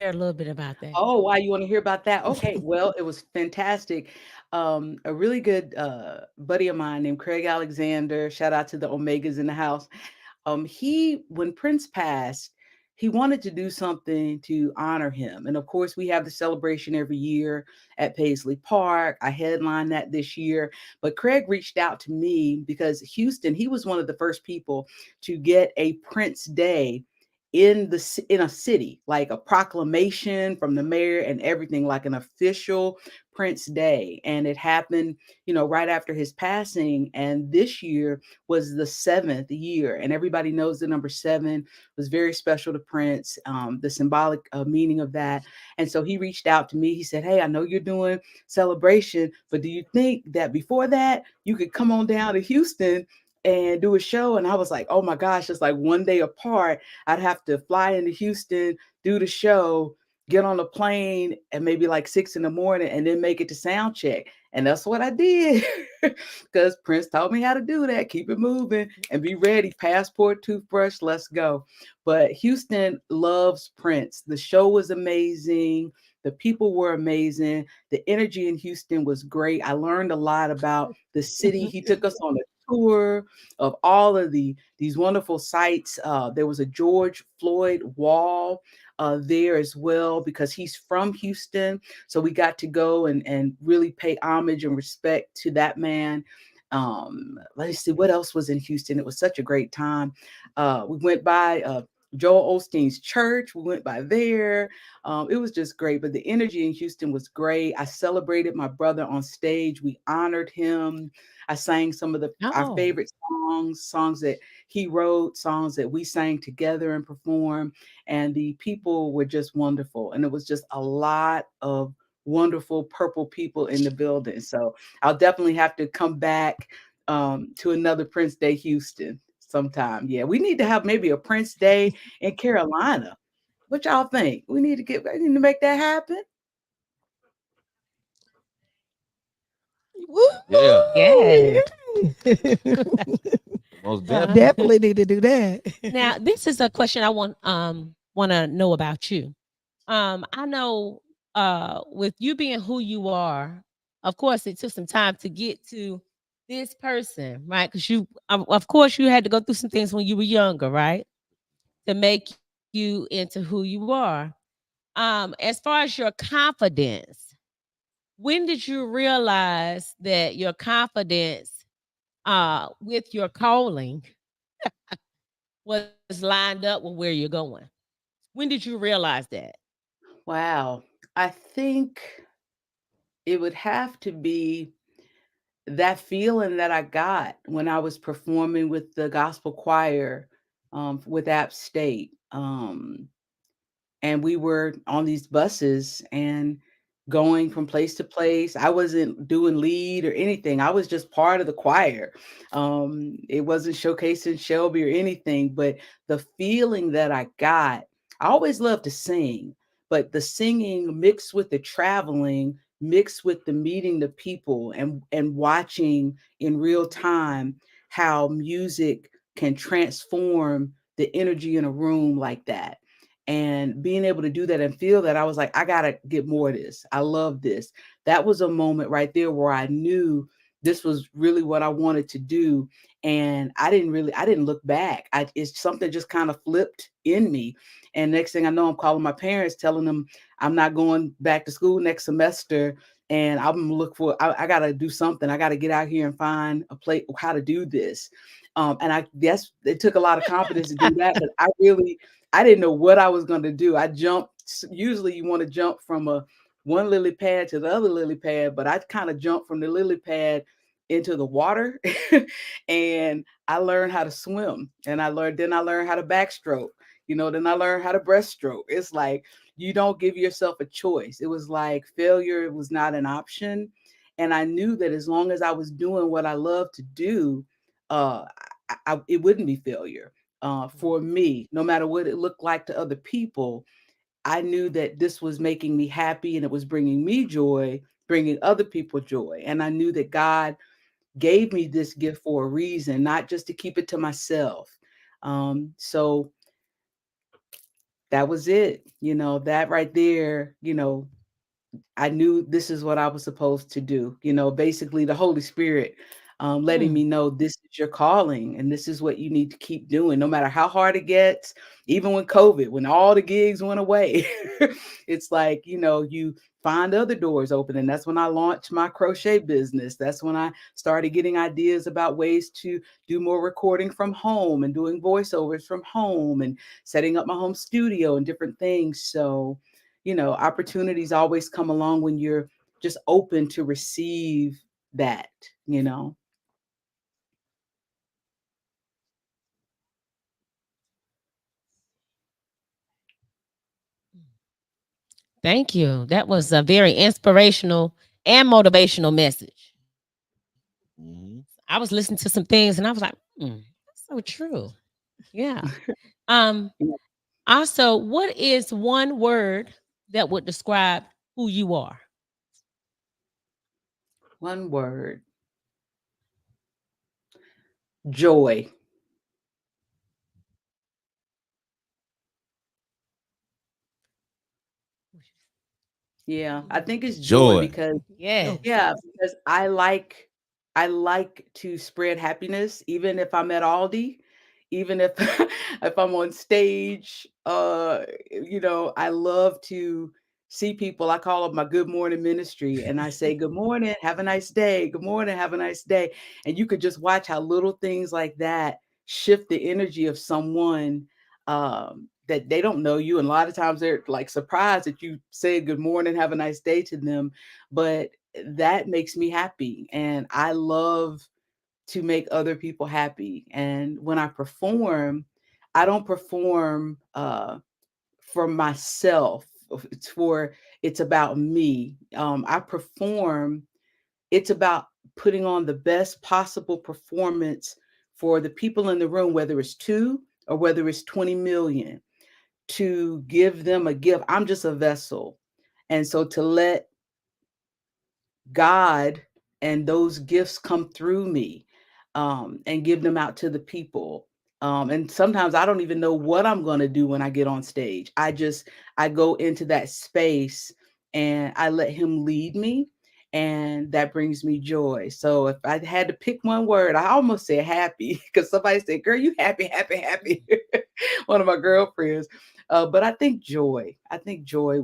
a little bit about that. Oh, why you want to hear about that? Okay, well, it was fantastic. A really good buddy of mine named Craig Alexander. Shout out to the Omegas in the house. When Prince passed, he wanted to do something to honor him. And of course, we have the celebration every year at Paisley Park. I headlined that this year. But Craig reached out to me because Houston, he was one of the first people to get a Prince Day in a city, like a proclamation from the mayor and everything, like an official Prince Day. And it happened, right after his passing. And this year was the 7th year. And everybody knows the number 7 was very special to Prince, the symbolic meaning of that. And so he reached out to me. He said, "Hey, I know you're doing celebration, but do you think that before that you could come on down to Houston and do a show?" And I was like, "Oh my gosh, it's like one day apart. I'd have to fly into Houston, do the show, get on a plane and maybe like 6 in the morning and then make it to sound check." And that's what I did because Prince taught me how to do that. Keep it moving and be ready. Passport, toothbrush, let's go. But Houston loves Prince. The show was amazing. The people were amazing. The energy in Houston was great. I learned a lot about the city. He took us on a tour of all of these wonderful sites. There was a George Floyd wall there as well because he's from Houston. So we got to go and really pay homage and respect to that man. Let's see what else was in Houston. It was such a great time. We went by Joel Osteen's church. We went by there. It was just great. But the energy in Houston was great. I celebrated my brother on stage. We honored him. I sang some of our favorite songs that he wrote, songs that we sang together and performed. And the people were just wonderful. And it was just a lot of wonderful purple people in the building. So I'll definitely have to come back to another Prince Day Houston sometime. Yeah, we need to have maybe a Prince Day in Carolina. What y'all think? We need to make that happen. Yeah. Yeah. Most Definitely need to do that. Now, this is a question I want to know about you. I know with you being who you are, of course, it took some time to get to this person, right? Because of course, you had to go through some things when you were younger, right? To make you into who you are. As far as your confidence, when did you realize that your confidence with your calling was lined up with where you're going? When did you realize that? Wow. I think it would have to be that feeling that I got when I was performing with the gospel choir with App State. And we were on these buses and going from place to place. I wasn't doing lead or anything. I was just part of the choir. It wasn't showcasing Shelby or anything, but the feeling that I got, I always loved to sing, but the singing mixed with the traveling, mixed with the meeting the people and watching in real time how music can transform the energy in a room like that. And being able to do that and feel that, I was like, I gotta get more of this. I love this. That was a moment right there where I knew this was really what I wanted to do. And I didn't look back. It's something just kind of flipped in me. And next thing I know, I'm calling my parents, telling them I'm not going back to school next semester. And I'm gonna look for, I gotta do something. I gotta get out here and find a place, how to do this. And I guess it took a lot of confidence to do that, but I didn't know what I was going to do. I jumped. Usually you want to jump from one lily pad to the other lily pad, but I kind of jumped from the lily pad into the water and I learned how to swim, and then I learned how to backstroke, then I learned how to breaststroke. It's like, you don't give yourself a choice. It was like failure was not an option. And I knew that as long as I was doing what I love to do, it wouldn't be failure. For me, no matter what it looked like to other people, I knew that this was making me happy and it was bringing me joy, bringing other people joy. And I knew that God gave me this gift for a reason, not just to keep it to myself. So that was it, that right there, I knew this is what I was supposed to do. Basically the Holy Spirit letting me know this is your calling and this is what you need to keep doing, no matter how hard it gets. Even when COVID, when all the gigs went away, it's like, you find other doors open. And that's when I launched my crochet business. That's when I started getting ideas about ways to do more recording from home and doing voiceovers from home and setting up my home studio and different things. So, opportunities always come along when you're just open to receive that. Thank you. That was a very inspirational and motivational message. Mm-hmm. I was listening to some things and I was like, that's so true. Yeah. Also, what is one word that would describe who you are? One word. Joy. Yeah, I think it's joy because because I like to spread happiness, even if I'm at Aldi, even if if I'm on stage. I love to see people. I call it my good morning ministry, and I say, "Good morning, have a nice day. Good morning, have a nice day." And you could just watch how little things like that shift the energy of someone. That they don't know you, and a lot of times they're like surprised that you say good morning, have a nice day to them, but that makes me happy, and I love to make other people happy. And when I perform, I don't perform for myself. It's about me. I perform. It's about putting on the best possible performance for the people in the room, whether it's 2 or whether it's 20 million, to give them a gift. I'm just a vessel. And so to let God and those gifts come through me, and give them out to the people. And sometimes I don't even know what I'm going to do when I get on stage. I go into that space and I let him lead me. And that brings me joy. So if I had to pick one word, I almost say happy, because somebody said, "Girl, you happy, happy, happy." One of my girlfriends. But I think joy. I think joy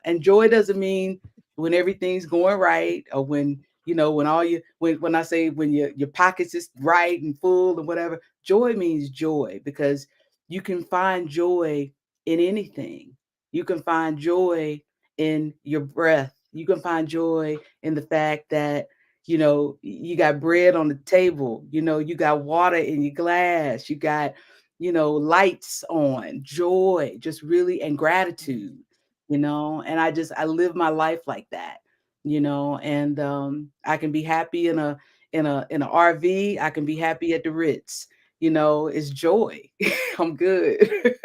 and joy doesn't mean when everything's going right, or when when all you when I say when your pockets is right and full and whatever. Joy means joy, because you can find joy in anything. You can find joy in your breath. You can find joy in the fact that you got bread on the table. You got water in your glass. You got lights on. Joy, just really, and gratitude. And I live my life like that. And I can be happy in an RV. I can be happy at the Ritz. It's joy. I'm good.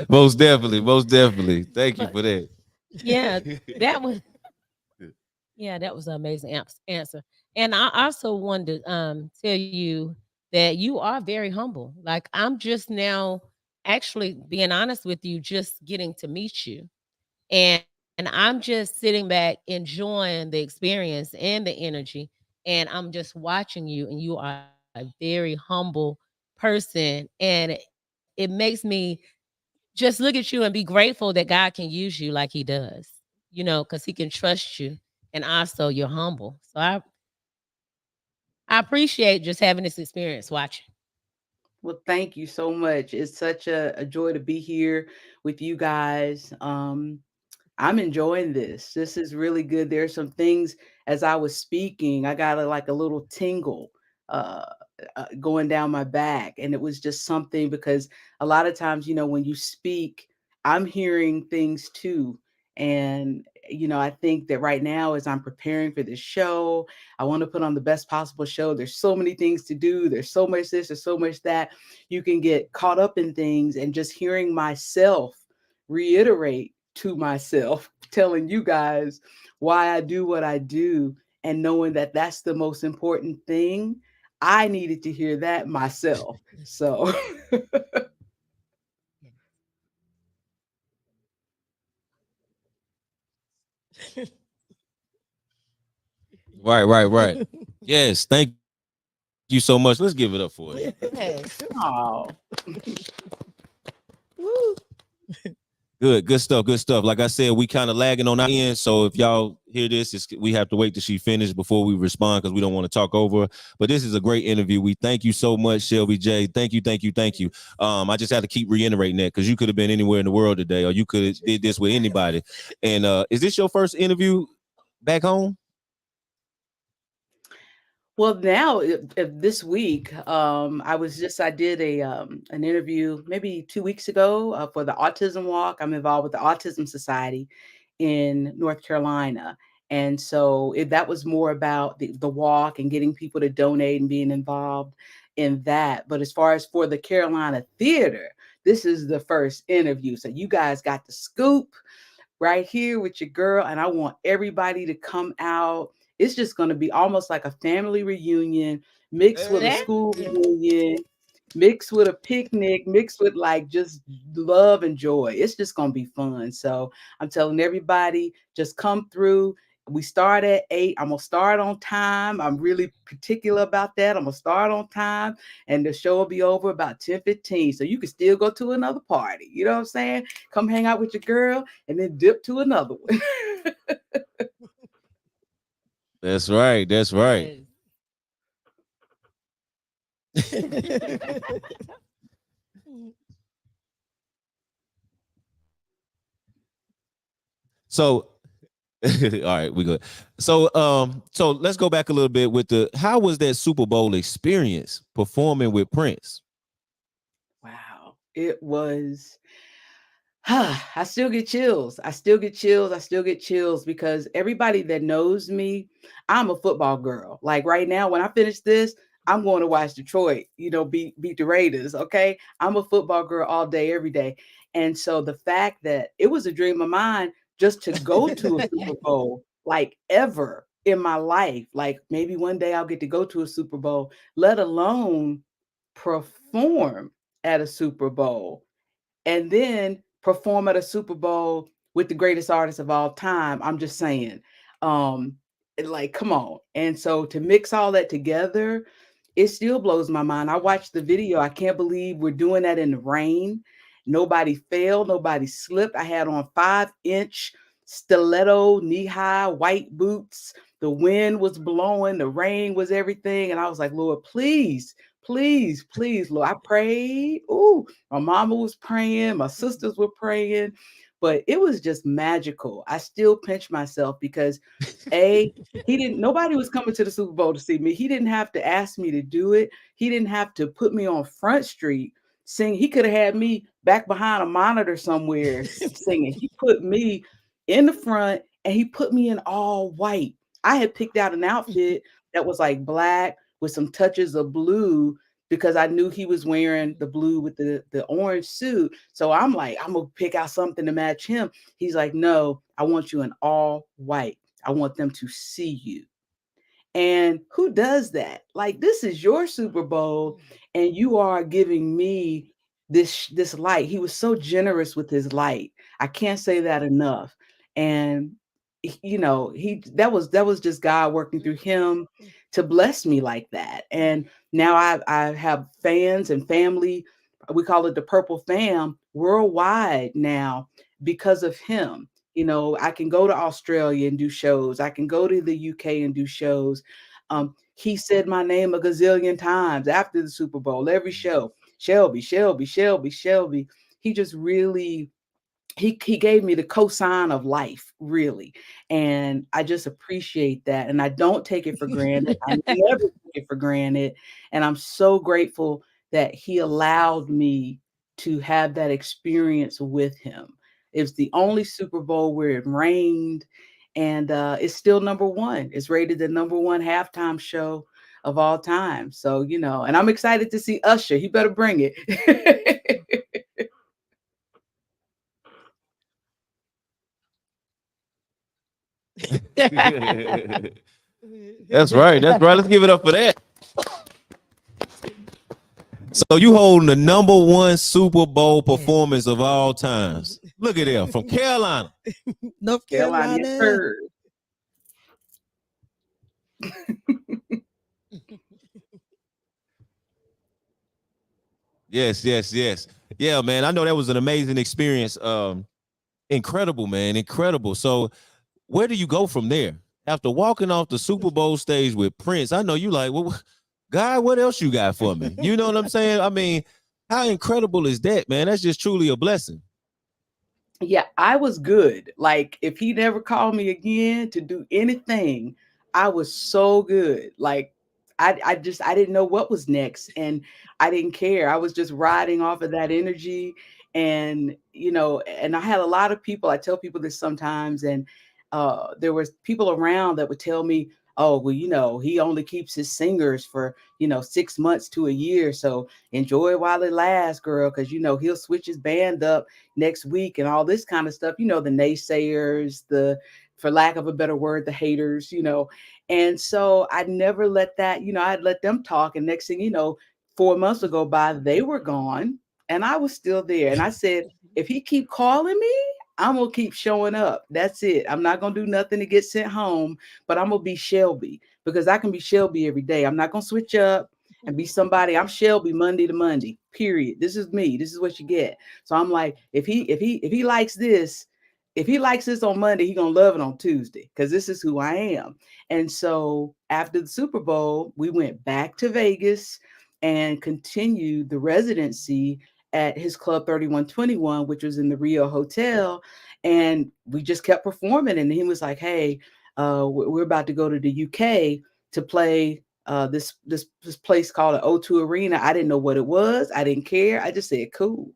Most definitely. Thank you for that. Yeah, that was Yeah, that was an amazing answer. And I also wanted to tell you that you are very humble. Like I'm just now actually being honest with you, just getting to meet you. And I'm just sitting back enjoying the experience and the energy. And I'm just watching you, and you are a very humble person. And it makes me just look at you and be grateful that God can use you like he does, because he can trust you. And also you're humble. So I appreciate just having this experience watching. Well, thank you so much. It's such a joy to be here with you guys. I'm enjoying this. This is really good. There are some things as I was speaking, I got like a little tingle uh, going down my back. And it was just something because a lot of times, when you speak, I'm hearing things too. And, I think that right now, as I'm preparing for this show, I want to put on the best possible show. There's so many things to do. There's so much this, there's so much that. You can get caught up in things, and just hearing myself reiterate to myself, telling you guys why I do what I do, and knowing that that's the most important thing. I needed to hear that myself. So Right. Yes, thank you so much. Let's give it up for you. Yes. oh, Good stuff. Like I said, we kind of lagging on our end, so if y'all hear this, we have to wait till she finishes before we respond because we don't want to talk over her. But this is a great interview. We thank you so much, Shelby J. Thank you. I just had to keep reiterating that because you could have been anywhere in the world today, or you could have did this with anybody. And is this your first interview back home? well, now if this week, I did an interview maybe 2 weeks ago for the Autism Walk. I'm involved with the Autism Society in North Carolina. And so that was more about the walk and getting people to donate and being involved in that. But as far as for the Carolina Theater, this is the first interview. So you guys got the scoop right here with your girl. And I want everybody to come out. It's just going to be almost like a family reunion mixed with a school reunion, mixed with a picnic, mixed with like just love and joy. It's just going to be fun. So I'm telling everybody, just come through. We start at 8. I'm going to start on time. I'm really particular about that. I'm going to start on time, and the show will be over about 10:15. So you can still go to another party. You know what I'm saying? Come hang out with your girl and then dip to another one. That's right. So all right, we good. So let's go back a little bit with how was that Super Bowl experience performing with Prince? Wow. It was I still get chills. I still get chills because everybody that knows me, I'm a football girl. Like right now, when I finish this, I'm going to watch Detroit, beat the Raiders. Okay. I'm a football girl all day, every day. And so the fact that it was a dream of mine just to go to a Super Bowl, like ever in my life, like maybe one day I'll get to go to a Super Bowl, let alone perform at a Super Bowl and then perform at a Super Bowl with the greatest artist of all time. I'm just saying, like, come on. And so to mix all that together, it still blows my mind. I watched the video. I can't believe we're doing that in the rain. Nobody fell, nobody slipped. I had on 5-inch stiletto, knee-high, white boots. The wind was blowing, the rain was everything. And I was like, Lord, please, Lord. I prayed. Ooh, my mama was praying, my sisters were praying, but it was just magical. I still pinch myself because nobody was coming to the Super Bowl to see me. He didn't have to ask me to do it. He didn't have to put me on Front Street sing. He could have had me back behind a monitor somewhere singing. He put me in the front and he put me in all white. I had picked out an outfit that was like black with some touches of blue because I knew he was wearing the blue with the orange suit. So I'm like, I'm gonna pick out something to match him. He's like, no, I want you in all white. I want them to see you. And who does that? Like, this is your Super Bowl, and you are giving me this light. He was so generous with his light. I can't say that enough. And you know, that was just God working through him to bless me like that. And now I have fans and family. We call it the Purple Fam worldwide now because of him. You know, I can go to Australia and do shows. I can go to the UK and do shows. He said my name a gazillion times after the Super Bowl, every show. Shelby, Shelby, Shelby, Shelby. He just really he gave me the cosign of life, really. And I just appreciate that. And I don't take it for granted. I never take it for granted. And I'm so grateful that he allowed me to have that experience with him. It's the only Super Bowl where it rained, and it's still number one. It's rated the number one halftime show of all time. So, you know, and I'm excited to see Usher. He better bring it. That's right. That's right. Let's give it up for that. So you holding the number one Super Bowl performance of all times. Look at him from Carolina. North Carolina. Yes. Yeah, man. I know that was an amazing experience. Incredible, man. Incredible. So where do you go from there? After walking off the Super Bowl stage with Prince, I know you like, well, God, what else you got for me? You know what I'm saying? I mean, how incredible is that, man? That's just truly a blessing. Yeah, I was good. Like, if he never called me again to do anything, I was so good. Like, I didn't know what was next, and I didn't care. I was just riding off of that energy. And, you know, and I had a lot of people, I tell people this sometimes, and there was people around that would tell me, oh, well, you know, he only keeps his singers for, you know, 6 months to a year. So enjoy it while it lasts, girl, because, you know, he'll switch his band up next week and all this kind of stuff. You know, the naysayers, for lack of a better word, the haters, you know. And so I never let that, you know, I'd let them talk. And next thing you know, 4 months ago by, they were gone and I was still there. And I said, if he keep calling me, I'm going to keep showing up. That's it. I'm not going to do nothing to get sent home, but I'm going to be Shelby, because I can be Shelby every day. I'm not going to switch up and be somebody. I'm Shelby Monday to Monday, period. This is me. This is what you get. So I'm like, if he likes this, if he likes this on Monday, he's going to love it on Tuesday, because this is who I am. And so after the Super Bowl, we went back to Vegas and continued the residency at his Club 3121, which was in the Rio Hotel. And we just kept performing. And he was like, hey, we're about to go to the UK to play this place called the O2 Arena. I didn't know what it was. I didn't care. I just said, cool.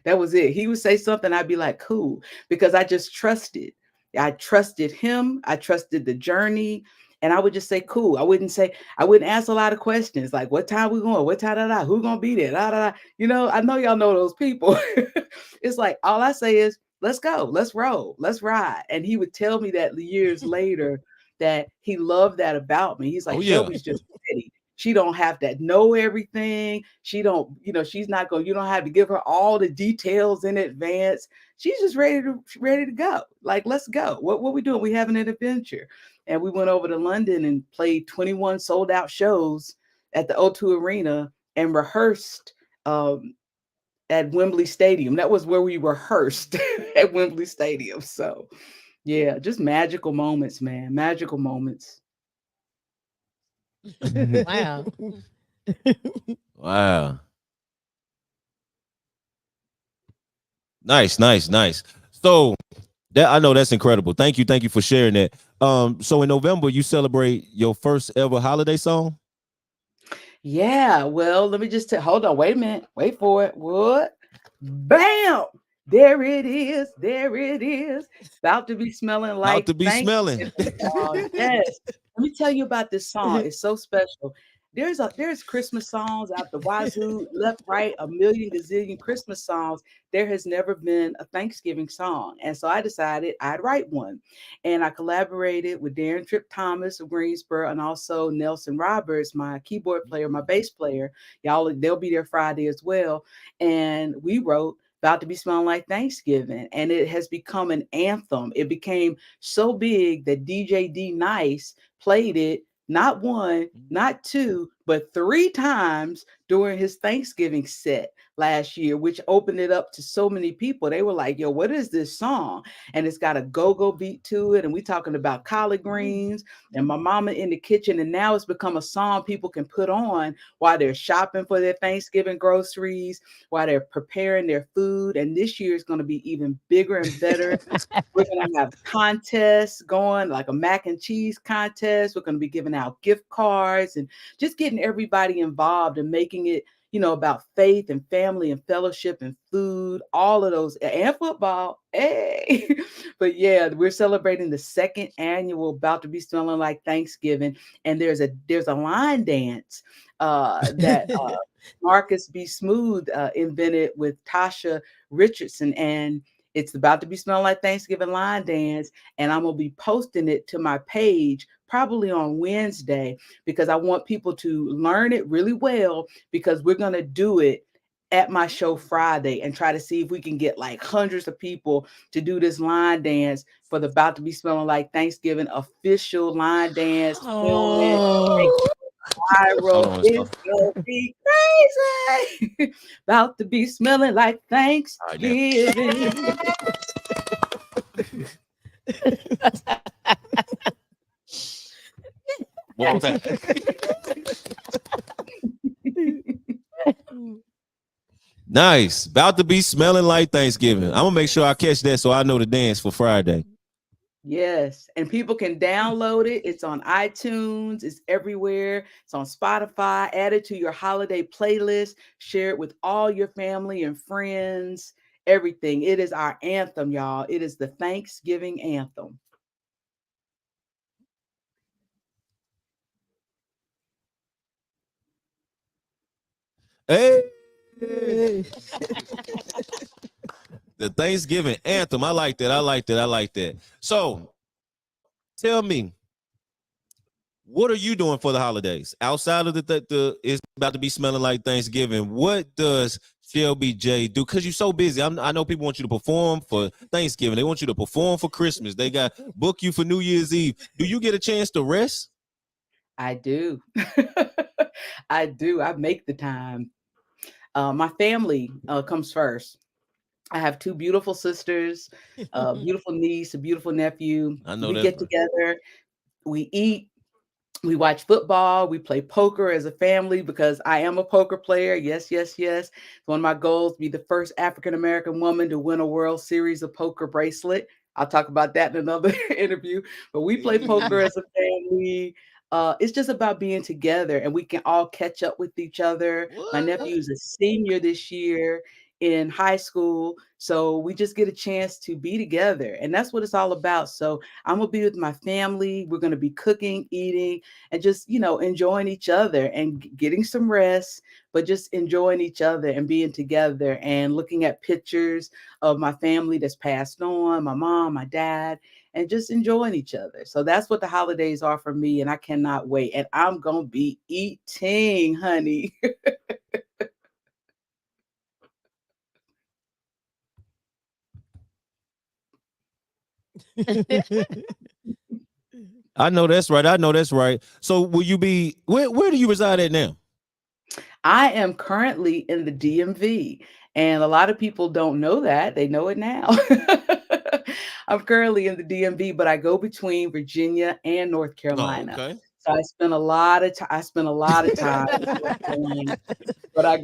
That was it. He would say something, I'd be like, cool, because I just trusted. I trusted him. I trusted the journey. And I would just say, cool. I wouldn't ask a lot of questions like, what time we going? What time, who's going to be there? You know, I know y'all know those people. It's like, all I say is, let's go, let's roll, let's ride. And he would tell me that years later that he loved that about me. He's like, Shelby's just ready. She don't have to know everything. She don't, you know, she's not going, you don't have to give her all the details in advance. She's just ready to go. Like, let's go. What we doing? We having an adventure. And we went over to London and played 21 sold out shows at the O2 Arena and rehearsed at Wembley Stadium. That was where we rehearsed at Wembley Stadium. So yeah, just magical moments, man. Magical moments. Wow. Wow. Nice. So that, I know that's incredible. Thank you for sharing that. So in November, you celebrate your first ever holiday song? Yeah, well, let me just hold on, wait a minute, wait for it. What? Bam! There it is. About to be smelling like. About to be smelling. Yes. Let me tell you about this song. It's so special. there's Christmas songs out the wazoo, left, right, a million gazillion Christmas songs. There has never been a Thanksgiving song. And so I decided I'd write one. And I collaborated with Darren Tripp Thomas of Greensboro and also Nelson Roberts, my keyboard player, my bass player. They'll be there Friday as well. And we wrote About to Be Smelling Like Thanksgiving. And it has become an anthem. It became so big that DJ D Nice played it not one, not two, but 3 times during his Thanksgiving set last year, which opened it up to so many people. They were like, yo, what is this song? And it's got a go-go beat to it. And we talking about collard greens and my mama in the kitchen. And now it's become a song people can put on while they're shopping for their Thanksgiving groceries, while they're preparing their food. And this year is going to be even bigger and better. We're going to have contests going, like a mac and cheese contest. We're going to be giving out gift cards and just getting everybody involved and making it, about faith and family and fellowship and food, all of those, and football. Hey, but yeah, we're celebrating the 2nd annual About to Be Smelling Like Thanksgiving. And there's a line dance that Marcus B. Smooth invented with Tasha Richardson. And it's About to Be Smelling Like Thanksgiving line dance. And I'm going to be posting it to my page probably on Wednesday, because I want people to learn it really well, because we're going to do it at my show Friday and try to see if we can get like hundreds of people to do this line dance for the About to Be Smelling Like Thanksgiving official line dance. Film it, viral. It's gonna be crazy. About to be smelling like Thanksgiving. What was that? Nice. About to be smelling like Thanksgiving. I'm gonna make sure I catch that so I know the dance for Friday. Yes, and people can download it. It's on iTunes. It's everywhere. It's on Spotify. Add it to your holiday playlist. Share it with all your family and friends. Everything. It is our anthem, y'all. It is the Thanksgiving anthem. Hey. The Thanksgiving anthem. I like that. So tell me, what are you doing for the holidays? Outside of the it's about to be smelling like Thanksgiving, what does Shelby J do? Because you're so busy. I know people want you to perform for Thanksgiving. They want you to perform for Christmas. They got book you for New Year's Eve. Do you get a chance to rest? I do. I do. I make the time. My family comes first. I have 2 beautiful sisters, a beautiful niece, a beautiful nephew. I know We that's get right. together, we eat, we watch football, we play poker as a family, because I am a poker player. Yes, yes, yes. It's one of my goals, be the first African-American woman to win a World Series of poker bracelet. I'll talk about that in another interview. But we play poker as a family. It's just about being together, and we can all catch up with each other. My nephew is a senior this year in high school, so we just get a chance to be together, and that's what it's all about. So I'm gonna be with my family. We're gonna be cooking, eating, and just enjoying each other and getting some rest, but just enjoying each other and being together and looking at pictures of my family that's passed on, my mom, my dad, and just enjoying each other. So that's what the holidays are for me, and I cannot wait. And I'm gonna be eating, honey. I know that's right. So will you be where do you reside at now? I am currently in the DMV, and a lot of people don't know that. They know it now. I'm currently in the DMV, but I go between Virginia and North Oh, Carolina. okay. So I spend a lot of time. I spend a lot of time in North Carolina, but I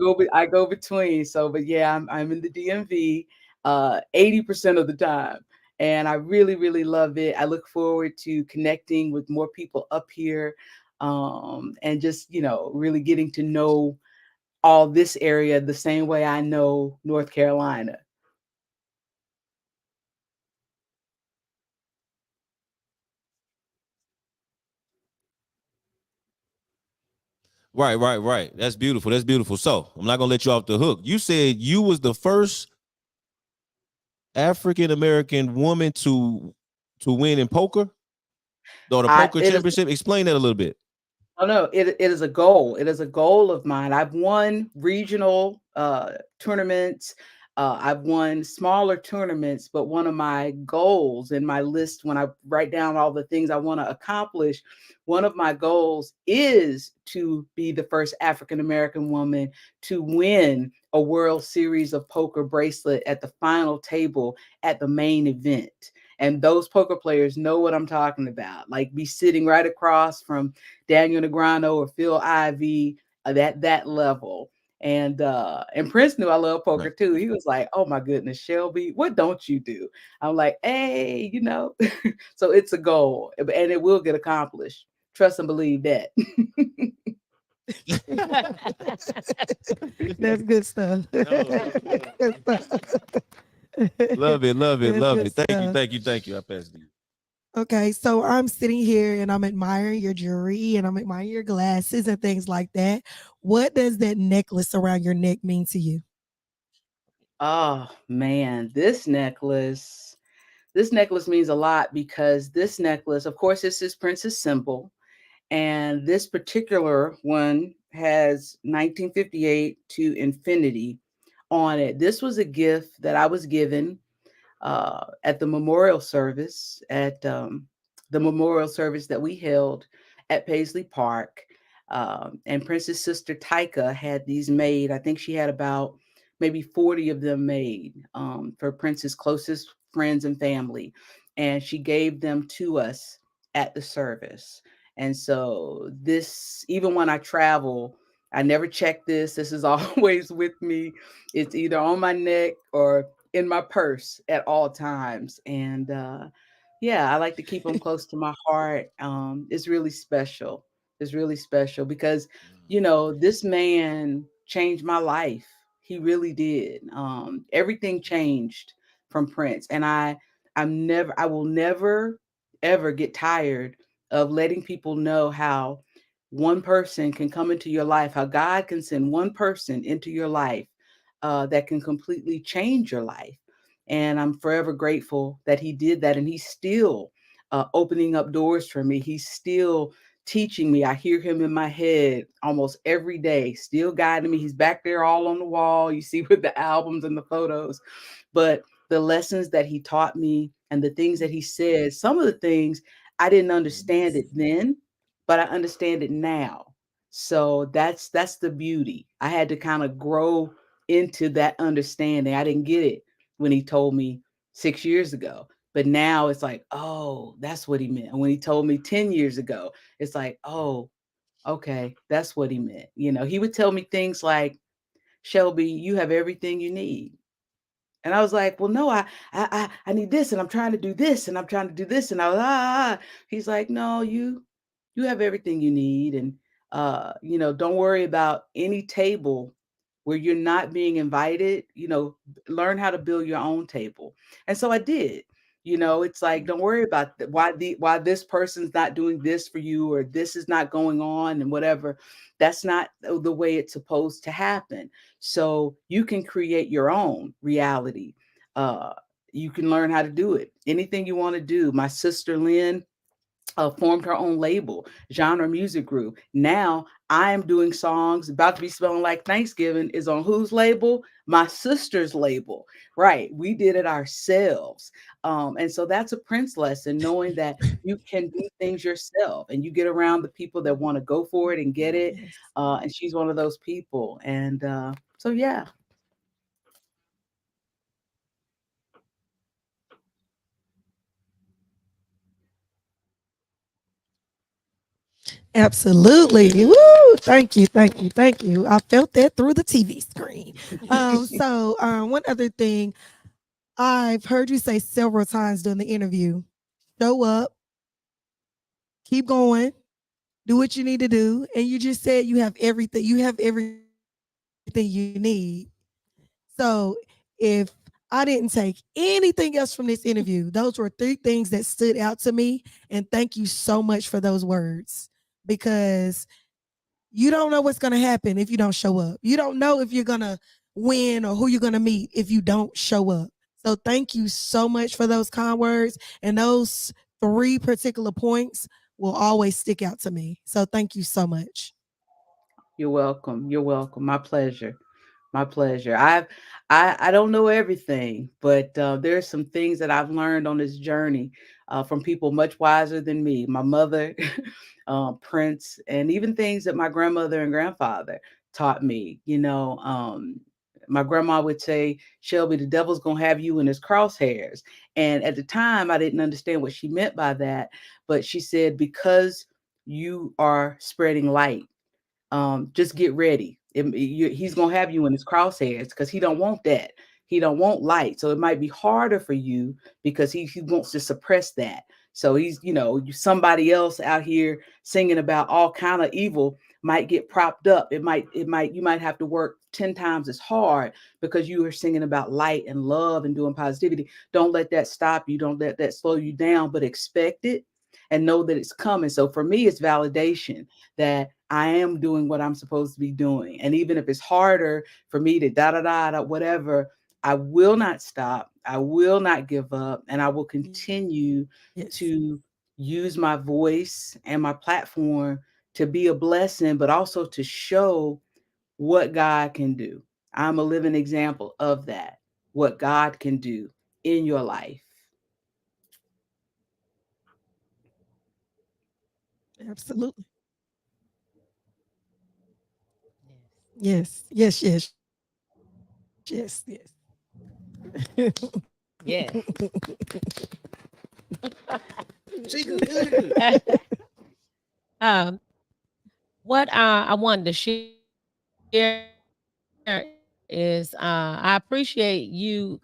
go between. So, but yeah, I'm in the DMV 80% of the time, and I really really love it. I look forward to connecting with more people up here, and just really getting to know all this area the same way I know North Carolina. Right. That's beautiful. That's beautiful. So I'm not gonna let you off the hook. You said you was the first African American woman to win in poker, or the poker championship. Explain that a little bit. Oh no, it is a goal. It is a goal of mine. I've won regional tournaments. I've won smaller tournaments, but one of my goals in my list, when I write down all the things I want to accomplish, one of my goals is to be the first African American woman to win a World Series of Poker bracelet at the final table at the main event. And those poker players know what I'm talking about. Like, be sitting right across from Daniel Negreanu or Phil Ivey at that level. And Prince knew I love poker too. He was like, "Oh my goodness, Shelby, what don't you do?" I'm like, "Hey, you know." So it's a goal, and it will get accomplished. Trust and believe that. That's good stuff. Love it. Thank you. I pass it to you. Okay, so I'm sitting here and I'm admiring your jewelry and I'm admiring your glasses and things like that. What does that necklace around your neck mean to you? Oh man, this necklace means a lot, because this necklace, of course, this is Prince's symbol. And this particular one has 1958 to infinity on it. This was a gift that I was given at the memorial service, that we held at Paisley Park. And Prince's sister Tyka had these made. I think she had about maybe 40 of them made for Prince's closest friends and family. And she gave them to us at the service. And so this, even when I travel, I never check this. This is always with me. It's either on my neck or in my purse at all times. And yeah, I like to keep them close to my heart. It's really special. It's really special because, you know, this man changed my life. He really did. Everything changed from Prince. And I will never, ever get tired of letting people know how one person can come into your life, how God can send one person into your life that can completely change your life. And I'm forever grateful that he did that. And he's still opening up doors for me. He's still teaching me. I hear him in my head almost every day, still guiding me. He's back there all on the wall, you see, with the albums and the photos. But the lessons that he taught me and the things that he said, some of the things I didn't understand it then, but I understand it now. So that's the beauty. I had to kind of grow into that understanding. I didn't get it when he told me 6 years ago, but now it's like, oh, that's what he meant. And when he told me 10 years ago, it's like, oh, okay, that's what he meant. You know, he would tell me things like, "Shelby, you have everything you need." And I was like, "Well, no, I need this, and I'm trying to do this, and I'm trying to do this." And I was, He's like, "No, you have everything you need. And you know, don't worry about any table where you're not being invited. You know, learn how to build your own table." And so I did. You know, it's like, don't worry about why this person's not doing this for you, or this is not going on and whatever. That's not the way it's supposed to happen. So you can create your own reality. Uh, you can learn how to do it. Anything you want to do. My sister Lynn formed her own label, Genre Music Group. Now I am doing songs about to be smelling like Thanksgiving is on whose label? My sister's label. Right. We did it ourselves. And so that's a Prince lesson, knowing that you can do things yourself and you get around the people that want to go for it and get it. And she's one of those people. And so, yeah. Absolutely. Woo! Thank you. I felt that through the TV screen. One other thing I've heard you say several times during the interview: show up, keep going, do what you need to do. And you just said you have everything. You have everything you need. So if I didn't take anything else from this interview, those were 3 things that stood out to me. And thank you so much for those words, because You don't know what's going to happen if you don't show up. You don't know if you're going to win or who you're going to meet if you don't show up. So thank you so much for those kind words. And those 3 particular points will always stick out to me. So thank you so much. You're welcome. You're welcome. My pleasure. My pleasure. I don't know everything, but there's some things that I've learned on this journey from people much wiser than me. My mother, Prince, and even things that my grandmother and grandfather taught me. My grandma would say, "Shelby, the devil's gonna have you in his crosshairs." And at the time, I didn't understand what she meant by that, but she said, "Because you are spreading light, just get ready. He's gonna have you in his crosshairs because he don't want that. He don't want light. So it might be harder for you because he wants to suppress that. So he's, somebody else out here singing about all kind of evil might get propped up. You might have to work 10 times as hard because you are singing about light and love and doing positivity. Don't let that stop you. Don't let that slow you down, but expect it and know that it's coming. So for me, it's validation that I am doing what I'm supposed to be doing. And even if it's harder for me to whatever, I will not stop. I will not give up. And I will continue to use my voice and my platform to be a blessing, but also to show what God can do. I'm a living example of that, what God can do in your life. Absolutely. Yes, yes, yes, yes, yes. Yes. um, what I wanted to share is I appreciate you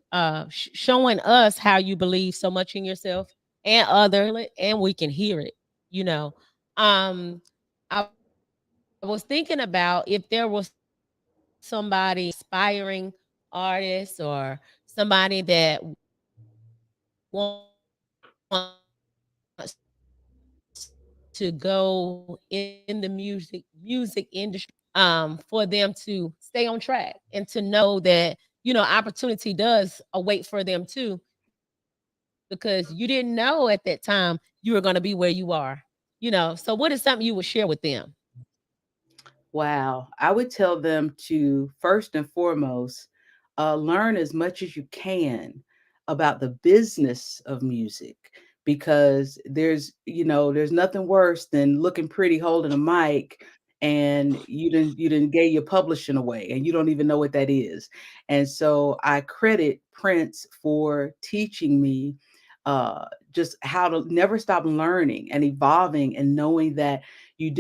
showing us how you believe so much in yourself and other, and we can hear it. You know, I was thinking about if there was somebody aspiring artist or somebody that wants to go in the music industry, for them to stay on track and to know that opportunity does await for them too, because you didn't know at that time you were going to be where you are. So what is something you would share with them? Wow. I would tell them to first and foremost learn as much as you can about the business of music, because there's nothing worse than looking pretty holding a mic and you didn't gave your publishing away and you don't even know what that is. And so I credit Prince for teaching me just how to never stop learning and evolving and knowing that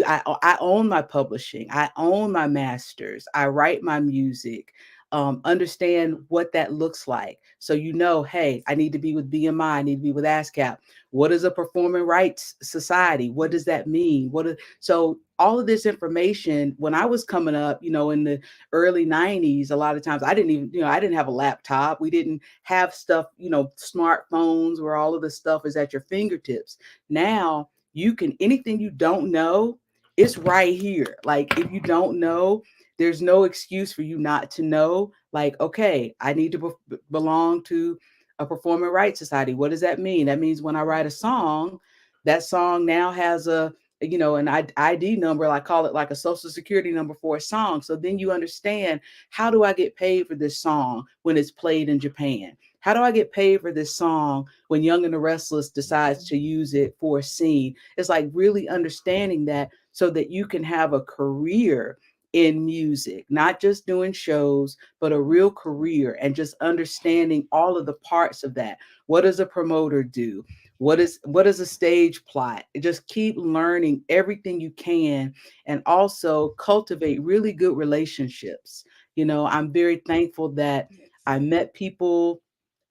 I own my publishing, I own my masters, I write my music, understand what that looks like. So hey, I need to be with BMI, I need to be with ASCAP. What is a performing rights society? What does that mean? So all of this information, when I was coming up, in the early 90s, a lot of times I didn't have a laptop. We didn't have stuff, smartphones where all of this stuff is at your fingertips. Now anything you don't know, it's right here. Like if you don't know, there's no excuse for you not to know. Like, okay, I need to belong to a performing rights society. What does that mean? That means when I write a song, that song now has an ID number. I call it like a social security number for a song. So then you understand, how do I get paid for this song when it's played in Japan? How do I get paid for this song when Young and the Restless decides to use it for a scene? It's like really understanding that so that you can have a career in music, not just doing shows, but a real career, and just understanding all of the parts of that. What does a promoter do? What is a stage plot? Just keep learning everything you can, and also cultivate really good relationships. I'm very thankful that I met people.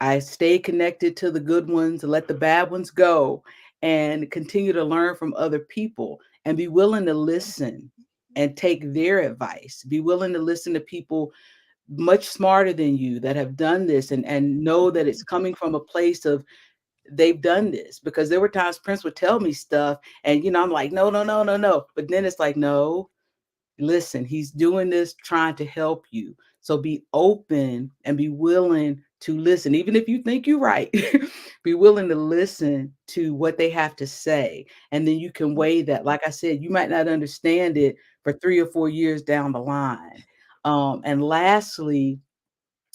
I stay connected to the good ones, let the bad ones go, and continue to learn from other people and be willing to listen and take their advice. Be willing to listen to people much smarter than you that have done this, and know that it's coming from a place of they've done this. Because there were times Prince would tell me stuff and I'm like, no, no, no, no, no. But then it's like, no, listen, he's doing this trying to help you. So be open and be willing to listen. Even if you think you're right, be willing to listen to what they have to say. And then you can weigh that. Like I said, you might not understand it for 3 or 4 years down the line. And lastly,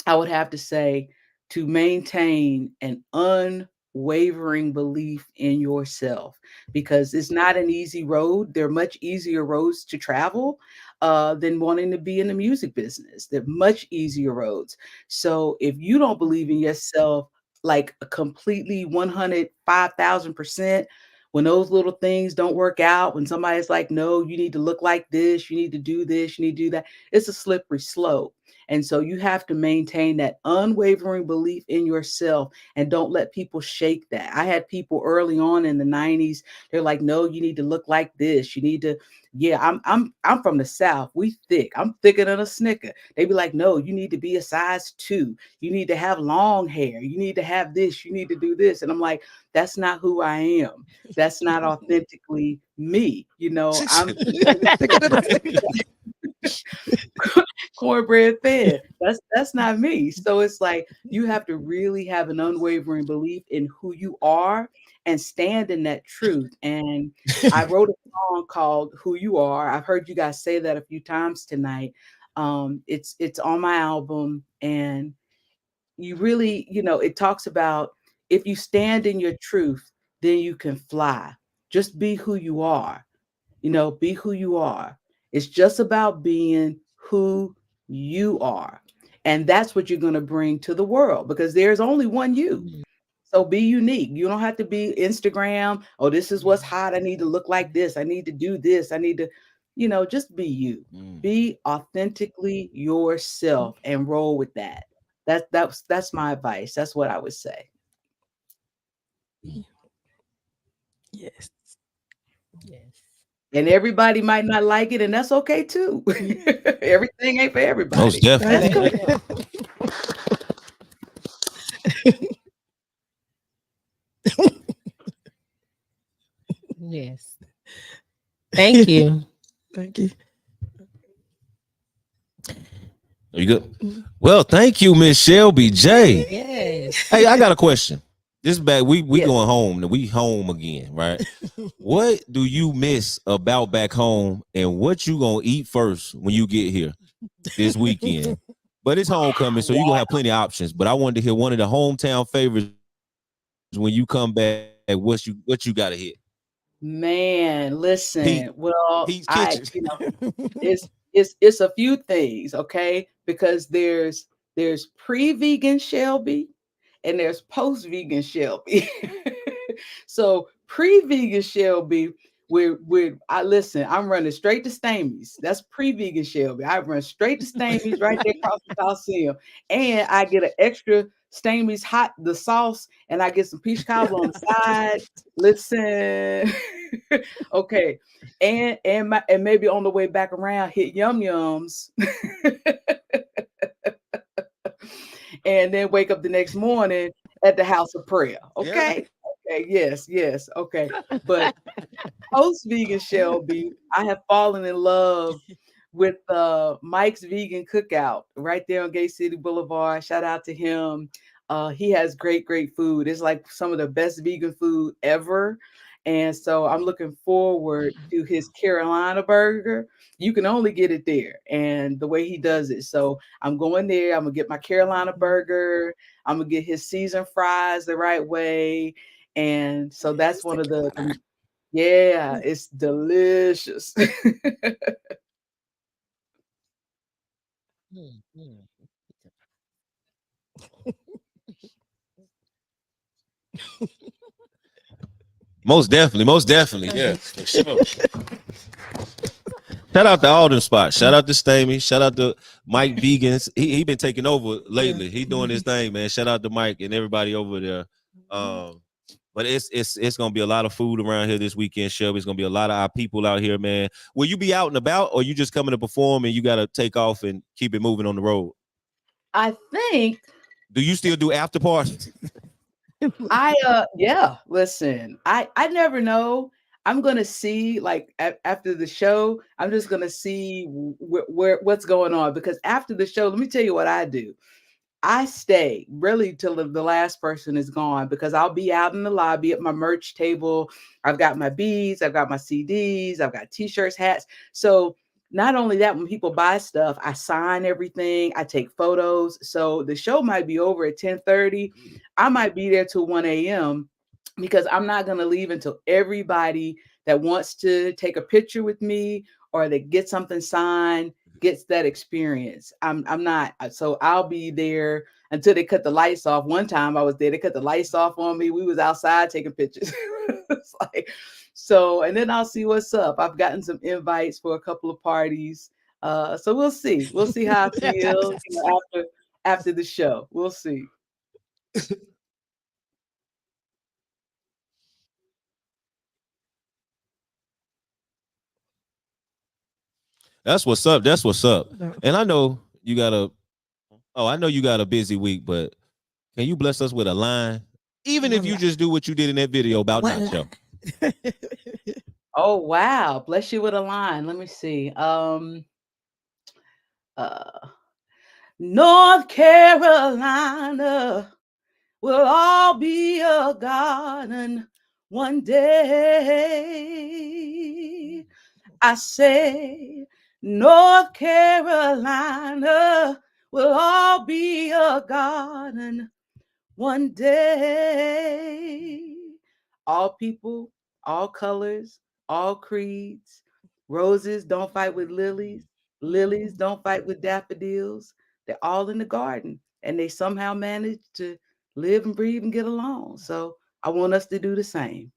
I would have to say to maintain an unwavering belief in yourself, because it's not an easy road. There are much easier roads to travel than wanting to be in the music business. They're much easier roads. So if you don't believe in yourself like completely 105,000%, when those little things don't work out, when somebody's like, no, you need to look like this, you need to do this, you need to do that, it's a slippery slope. And so you have to maintain that unwavering belief in yourself and don't let people shake that. I had people early on in the 90s, they're like, no, you need to look like this. You need to, yeah, I'm from the South. We thick. I'm thicker than a Snicker. They be like, no, you need to be a size 2. You need to have long hair. You need to have this. You need to do this. And I'm like, that's not who I am. That's not authentically me. You know, I'm cornbread fed. That's not me. So it's like you have to really have an unwavering belief in who you are and stand in that truth. And I wrote a song called Who You Are. I've heard you guys say that a few times tonight. It's on my album, and you really, you know, it talks about if you stand in your truth, then you can fly. Just be who you are. You know, be who you are. It's just about being who you are. And that's what you're going to bring to the world, because there's only one you. So be unique. You don't have to be Instagram. Oh, this is what's hot. I need to look like this. I need to do this. I need to, you know, just be you. Be authentically yourself and roll with that. That's my advice. That's what I would say. Yes. Yes. And everybody might not like it, and that's okay too. Everything ain't for everybody. Most definitely. Yes. Thank you. Thank you. Are you good? Well, thank you, Miss Shelby J. Yes. Hey, I got a question. This back, we Yes. going home. We home again, right? What do you miss about back home, and what you gonna eat first when you get here this weekend? But it's homecoming, so you're gonna have plenty of options. But I wanted to hear one of the hometown favorites when you come back. What you gotta hit? Man, listen. Heat. Well, Heat's I, Kitchen. you know, it's a few things, okay? Because there's pre-vegan Shelby and there's post-vegan Shelby. So pre-vegan Shelby, I listen, I'm running straight to Stamey's. That's pre-vegan Shelby. I run straight to Stamey's right there across the Coliseum. And I get an extra Stamey's hot, the sauce, and I get some peach cobbler on the side. Listen. Okay. And maybe on the way back around, hit Yum Yums. And then wake up the next morning at the house of prayer. Okay. Yeah. Okay. Yes. Okay. But post vegan Shelby, I have fallen in love with Mike's Vegan Cookout right there on Gay City Boulevard. Shout out to him. He has great food. It's like some of the best vegan food ever. And so I'm looking forward to his Carolina burger. You can only get it there, and the way he does it. So I'm going there. I'm gonna get my Carolina burger. I'm gonna get his seasoned fries the right way. And so that's one of the yeah, it's delicious. Most definitely. Yeah. Sure. Shout out to all them spots. Shout out to Stamey. Shout out to Mike Vegans. He been taking over lately. He doing his thing, man. Shout out to Mike and everybody over there. But it's gonna be a lot of food around here this weekend, Shelby. It's gonna be a lot of our people out here, man. Will you be out and about, or you just coming to perform and you gotta take off and keep it moving on the road? I think. Do you still do after parties? Yeah, listen, I never know. I'm gonna see, like, after the show, I'm just gonna see what's going on, because after the show, let me tell you what I do. I stay really till the last person is gone, because I'll be out in the lobby at my merch table. I've got my beads, I've got my CDs, I've got t-shirts, hats. So not only that, when people buy stuff, I sign everything, I take photos. So the show might be over at 10:30. I might be there till 1 a.m. because I'm not going to leave until everybody that wants to take a picture with me or that gets something signed gets that experience. I'm not, so I'll be there until they cut the lights off. One time I was there, they cut the lights off on me. We was outside taking pictures. It's like, so, and then I'll see what's up. I've gotten some invites for a couple of parties. So we'll see. We'll see how I feel, after the show. We'll see. That's what's up. That's what's up. And I know you got a busy week, but can you bless us with a line? Even if you just do what you did in that video about Nacho. Oh, wow. Bless you with a line. Let me see. North Carolina will all be a garden one day. I say, North Carolina will all be a garden one day. All people, all colors, all creeds. Roses don't fight with lilies. Lilies don't fight with daffodils. They're all in the garden, and they somehow manage to live and breathe and get along. So I want us to do the same.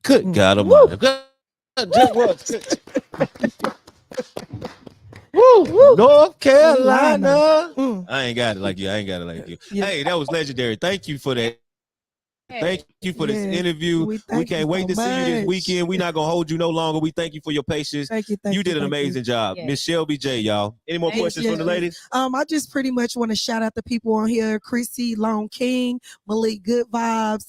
Good God Almighty. Woo! North Carolina. I ain't got it like you. Hey, that was legendary. Thank you for that. Thank you for this interview. We can't wait to see you this weekend. We're not gonna hold you no longer. We thank you for your patience. Thank you. You did an amazing job. Miss Shelby J, y'all. Any more questions from the ladies? I just pretty much want to shout out the people on here. Chrissy Long King, Malik Good Vibes.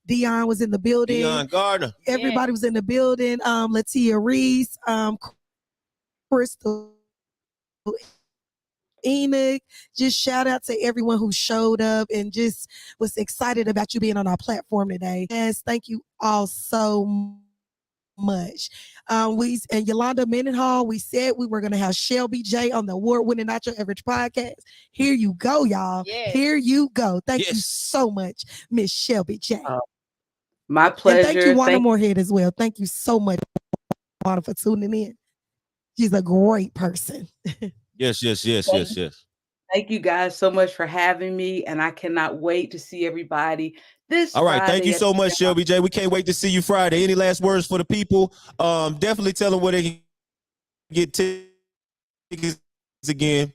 Dion was in the building. Dion Gardner. Everybody was in the building. Latia Reese, Crystal Enoch. Just shout out to everyone who showed up and just was excited about you being on our platform today. Yes, thank you all so much. We and Yolanda Mendenhall, we said we were going to have Shelby J on the award-winning Not Your Average podcast. Here you go, y'all. Here you go. Thank you so much, Miss Shelby J. My pleasure. And thank you, Wanda Moorhead, as well. Thank you so much, Wanda, for tuning in. She's a great person. Yes. Thank you guys so much for having me, and I cannot wait to see everybody this All right, Friday. thank you so much, Shelby J. We can't wait to see you Friday. Any last words for the people? Definitely tell them where they can get tickets again.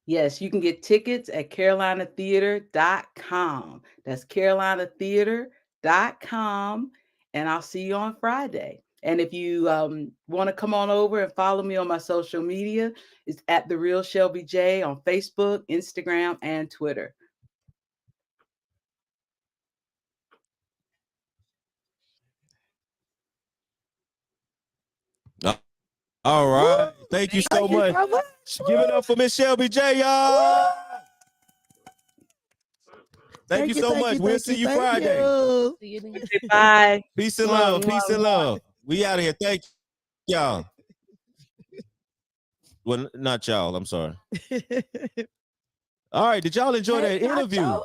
Yes, you can get tickets at carolinatheater.com. That's carolinatheater.com, and I'll see you on Friday. And if you want to come on over and follow me on my social media, it's at The Real Shelby J on Facebook, Instagram, and Twitter. All right. Thank you so much. Give it up for Miss Shelby J, y'all. Thank you so much. We'll see you Friday. Bye. Peace and love. Peace and love. We out of here. Thank y'all. Well, not y'all. I'm sorry. All right. Did y'all enjoy that interview?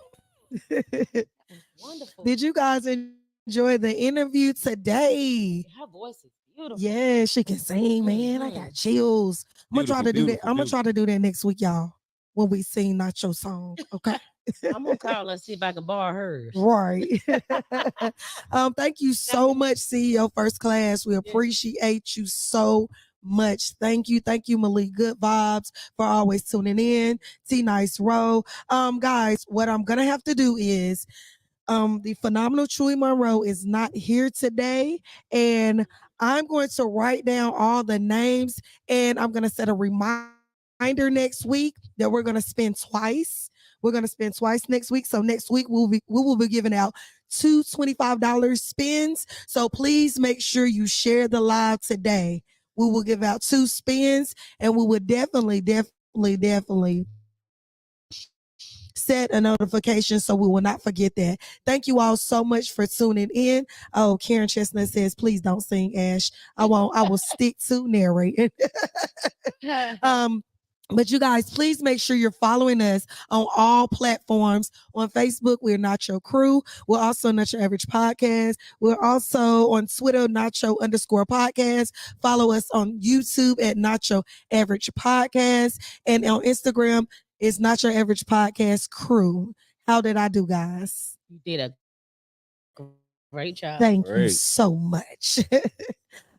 Wonderful. Did you guys enjoy the interview today? Her voice is beautiful. Yeah, she can sing, man. I got chills. I'm gonna try to do that. I'm gonna try to do that next week, y'all, when we sing Not Your Song. Okay. I'm gonna call her and see if I can borrow hers. Right. Thank you so much, CEO First Class. We appreciate you so much. Thank you, Malik Good Vibes, for always tuning in. T Nice Row. Guys, what I'm gonna have to do is the phenomenal Chewy Monroe is not here today, and I'm going to write down all the names, and I'm going to set a reminder reminder next week that we're going to spend twice. We're going to spend twice next week. So next week we will be giving out two $25 spins. So please make sure you share the live today. We will give out 2 spins, and we would definitely set a notification so we will not forget that. Thank you all so much for tuning in. Oh, Karen Chestnut says, please don't sing, Ash. I will stick to narrating. But you guys, please make sure you're following us on all platforms. On Facebook, we're Not Your Crew. We're also Not Your Average Podcast. We're also on Twitter, Nacho_podcast. Follow us on YouTube at Not Your Average Podcast. And on Instagram, it's Not Your Average Podcast Crew. How did I do, guys? You did a great job. Thank you so much.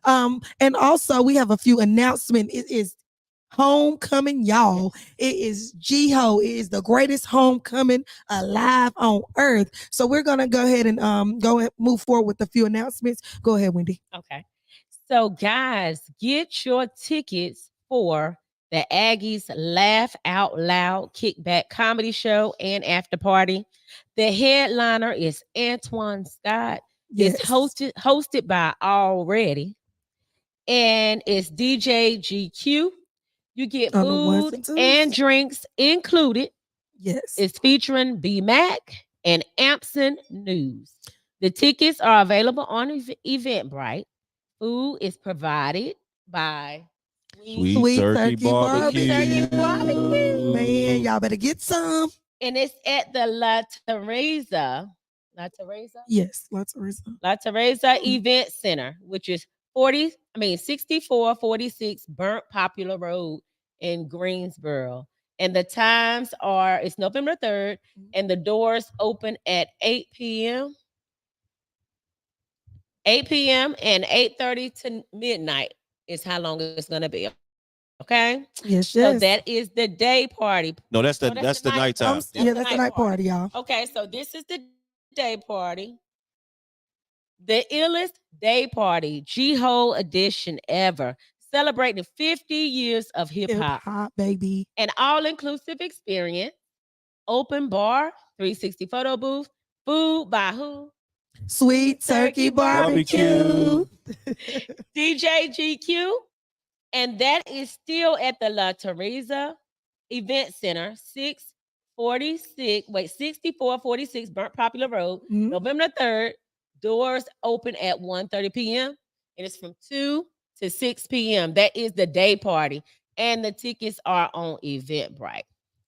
And also, we have a few announcements. It is homecoming, y'all. It is G-Ho. It is the greatest homecoming alive on earth. So we're gonna go ahead and move forward with a few announcements. Go ahead, Wendy. Okay. So guys, get your tickets for the Aggies Laugh Out Loud Kickback Comedy Show and After Party. The headliner is Antoine Scott. Yes. It's hosted by Already, and it's DJ GQ. You get food and drinks included. Yes. It's featuring B-Mac and Ampson News. The tickets are available on Eventbrite. Food is provided by Sweet Turkey Barbecue. Man, y'all better get some. And it's at the La Teresa. Yes, La Teresa. La Teresa Event Center, which is 6446 Burnt Popular Road in Greensboro. And the times are, it's November 3rd, and the doors open at 8 p.m. 8 p.m. and 8:30 to midnight is how long it's going to be. Okay? Yes. So that is the day party. No, that's the nighttime. That's the night party, y'all. Okay, so this is the day party. The illest day party, G-Ho edition ever. Celebrating 50 years of hip-hop. Hip-hop, baby. An all-inclusive experience. Open bar, 360 photo booth. Food by who? Sweet Turkey Barbecue. DJ GQ. And that is still at the La Teresa Event Center, 6446 Burnt Popular Road, November 3rd. Doors open at 1:30 p.m. and it's from 2 to 6 p.m. That is the day party. And the tickets are on Eventbrite.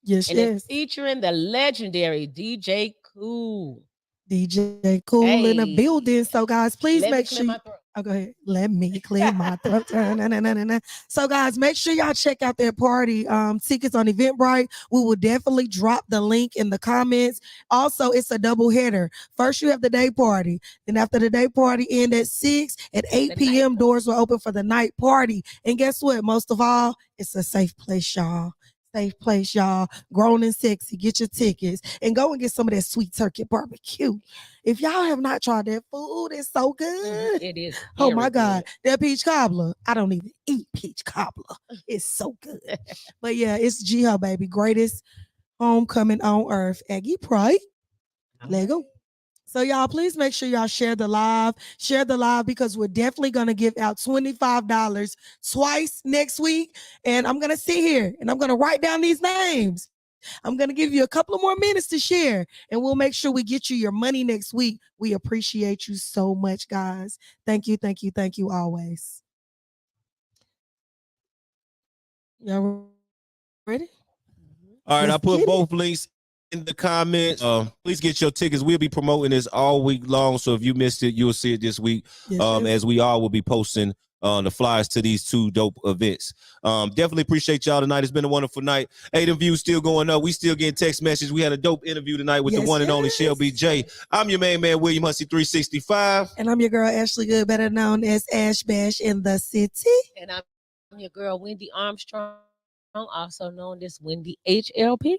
Yes, it's featuring the legendary DJ Cool. DJ Cool in the building. So, guys, please make sure. Go ahead. Let me clear my throat. So, guys, make sure y'all check out their party tickets on Eventbrite. We will definitely drop the link in the comments. Also, it's a double header. First, you have the day party. Then, after the day party end at 6, at 8 p.m., doors will open for the night party. And guess what? Most of all, it's a safe place, y'all. Safe place, y'all. Grown and sexy. Get your tickets and go and get some of that Sweet Turkey Barbecue. If y'all have not tried that food, it's so good. It is. Oh my God. That peach cobbler. I don't even eat peach cobbler. It's so good. But yeah, it's G-Ho, baby. Greatest homecoming on earth. Aggie Pride. Lego. So y'all, please make sure y'all share the live. Share the live because we're definitely going to give out $25 twice next week. And I'm going to sit here and I'm going to write down these names. I'm going to give you a couple of more minutes to share and we'll make sure we get you your money next week. We appreciate you so much, guys. Thank you, thank you, thank you always. Y'all ready? All right, I put both links in the comments. Please get your tickets. We'll be promoting this all week long. So if you missed it, you'll see it this week. As we all will be posting the flyers to these two dope events. Definitely appreciate y'all tonight. It's been a wonderful night. The views still going up. We still getting text messages. We had a dope interview tonight with the one and only Shelby J. I'm your main man, William Hussey 365. And I'm your girl, Ashley Good, better known as Ash Bash in the city. And I'm your girl, Wendy Armstrong, also known as Wendy HLP.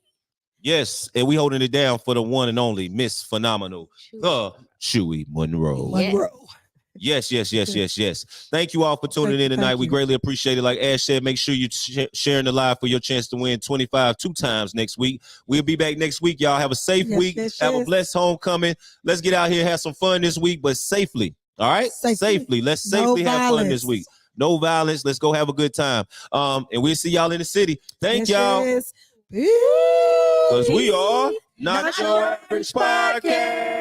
Yes, and we holding it down for the one and only Miss Phenomenal, the Chewy Monroe. Monroe. Yes. Thank you all for tuning in tonight. We greatly appreciate it. Like Ash said, make sure you sharing the live for your chance to win 25 2 times next week. We'll be back next week. Y'all have a safe week. Have a blessed homecoming. Let's get out here, have some fun this week, but safely. All right? Safely. Let's safely have fun this week. No violence. Let's go have a good time. And we'll see y'all in the city. Thank y'all. Because we are Not Your Average Podcast.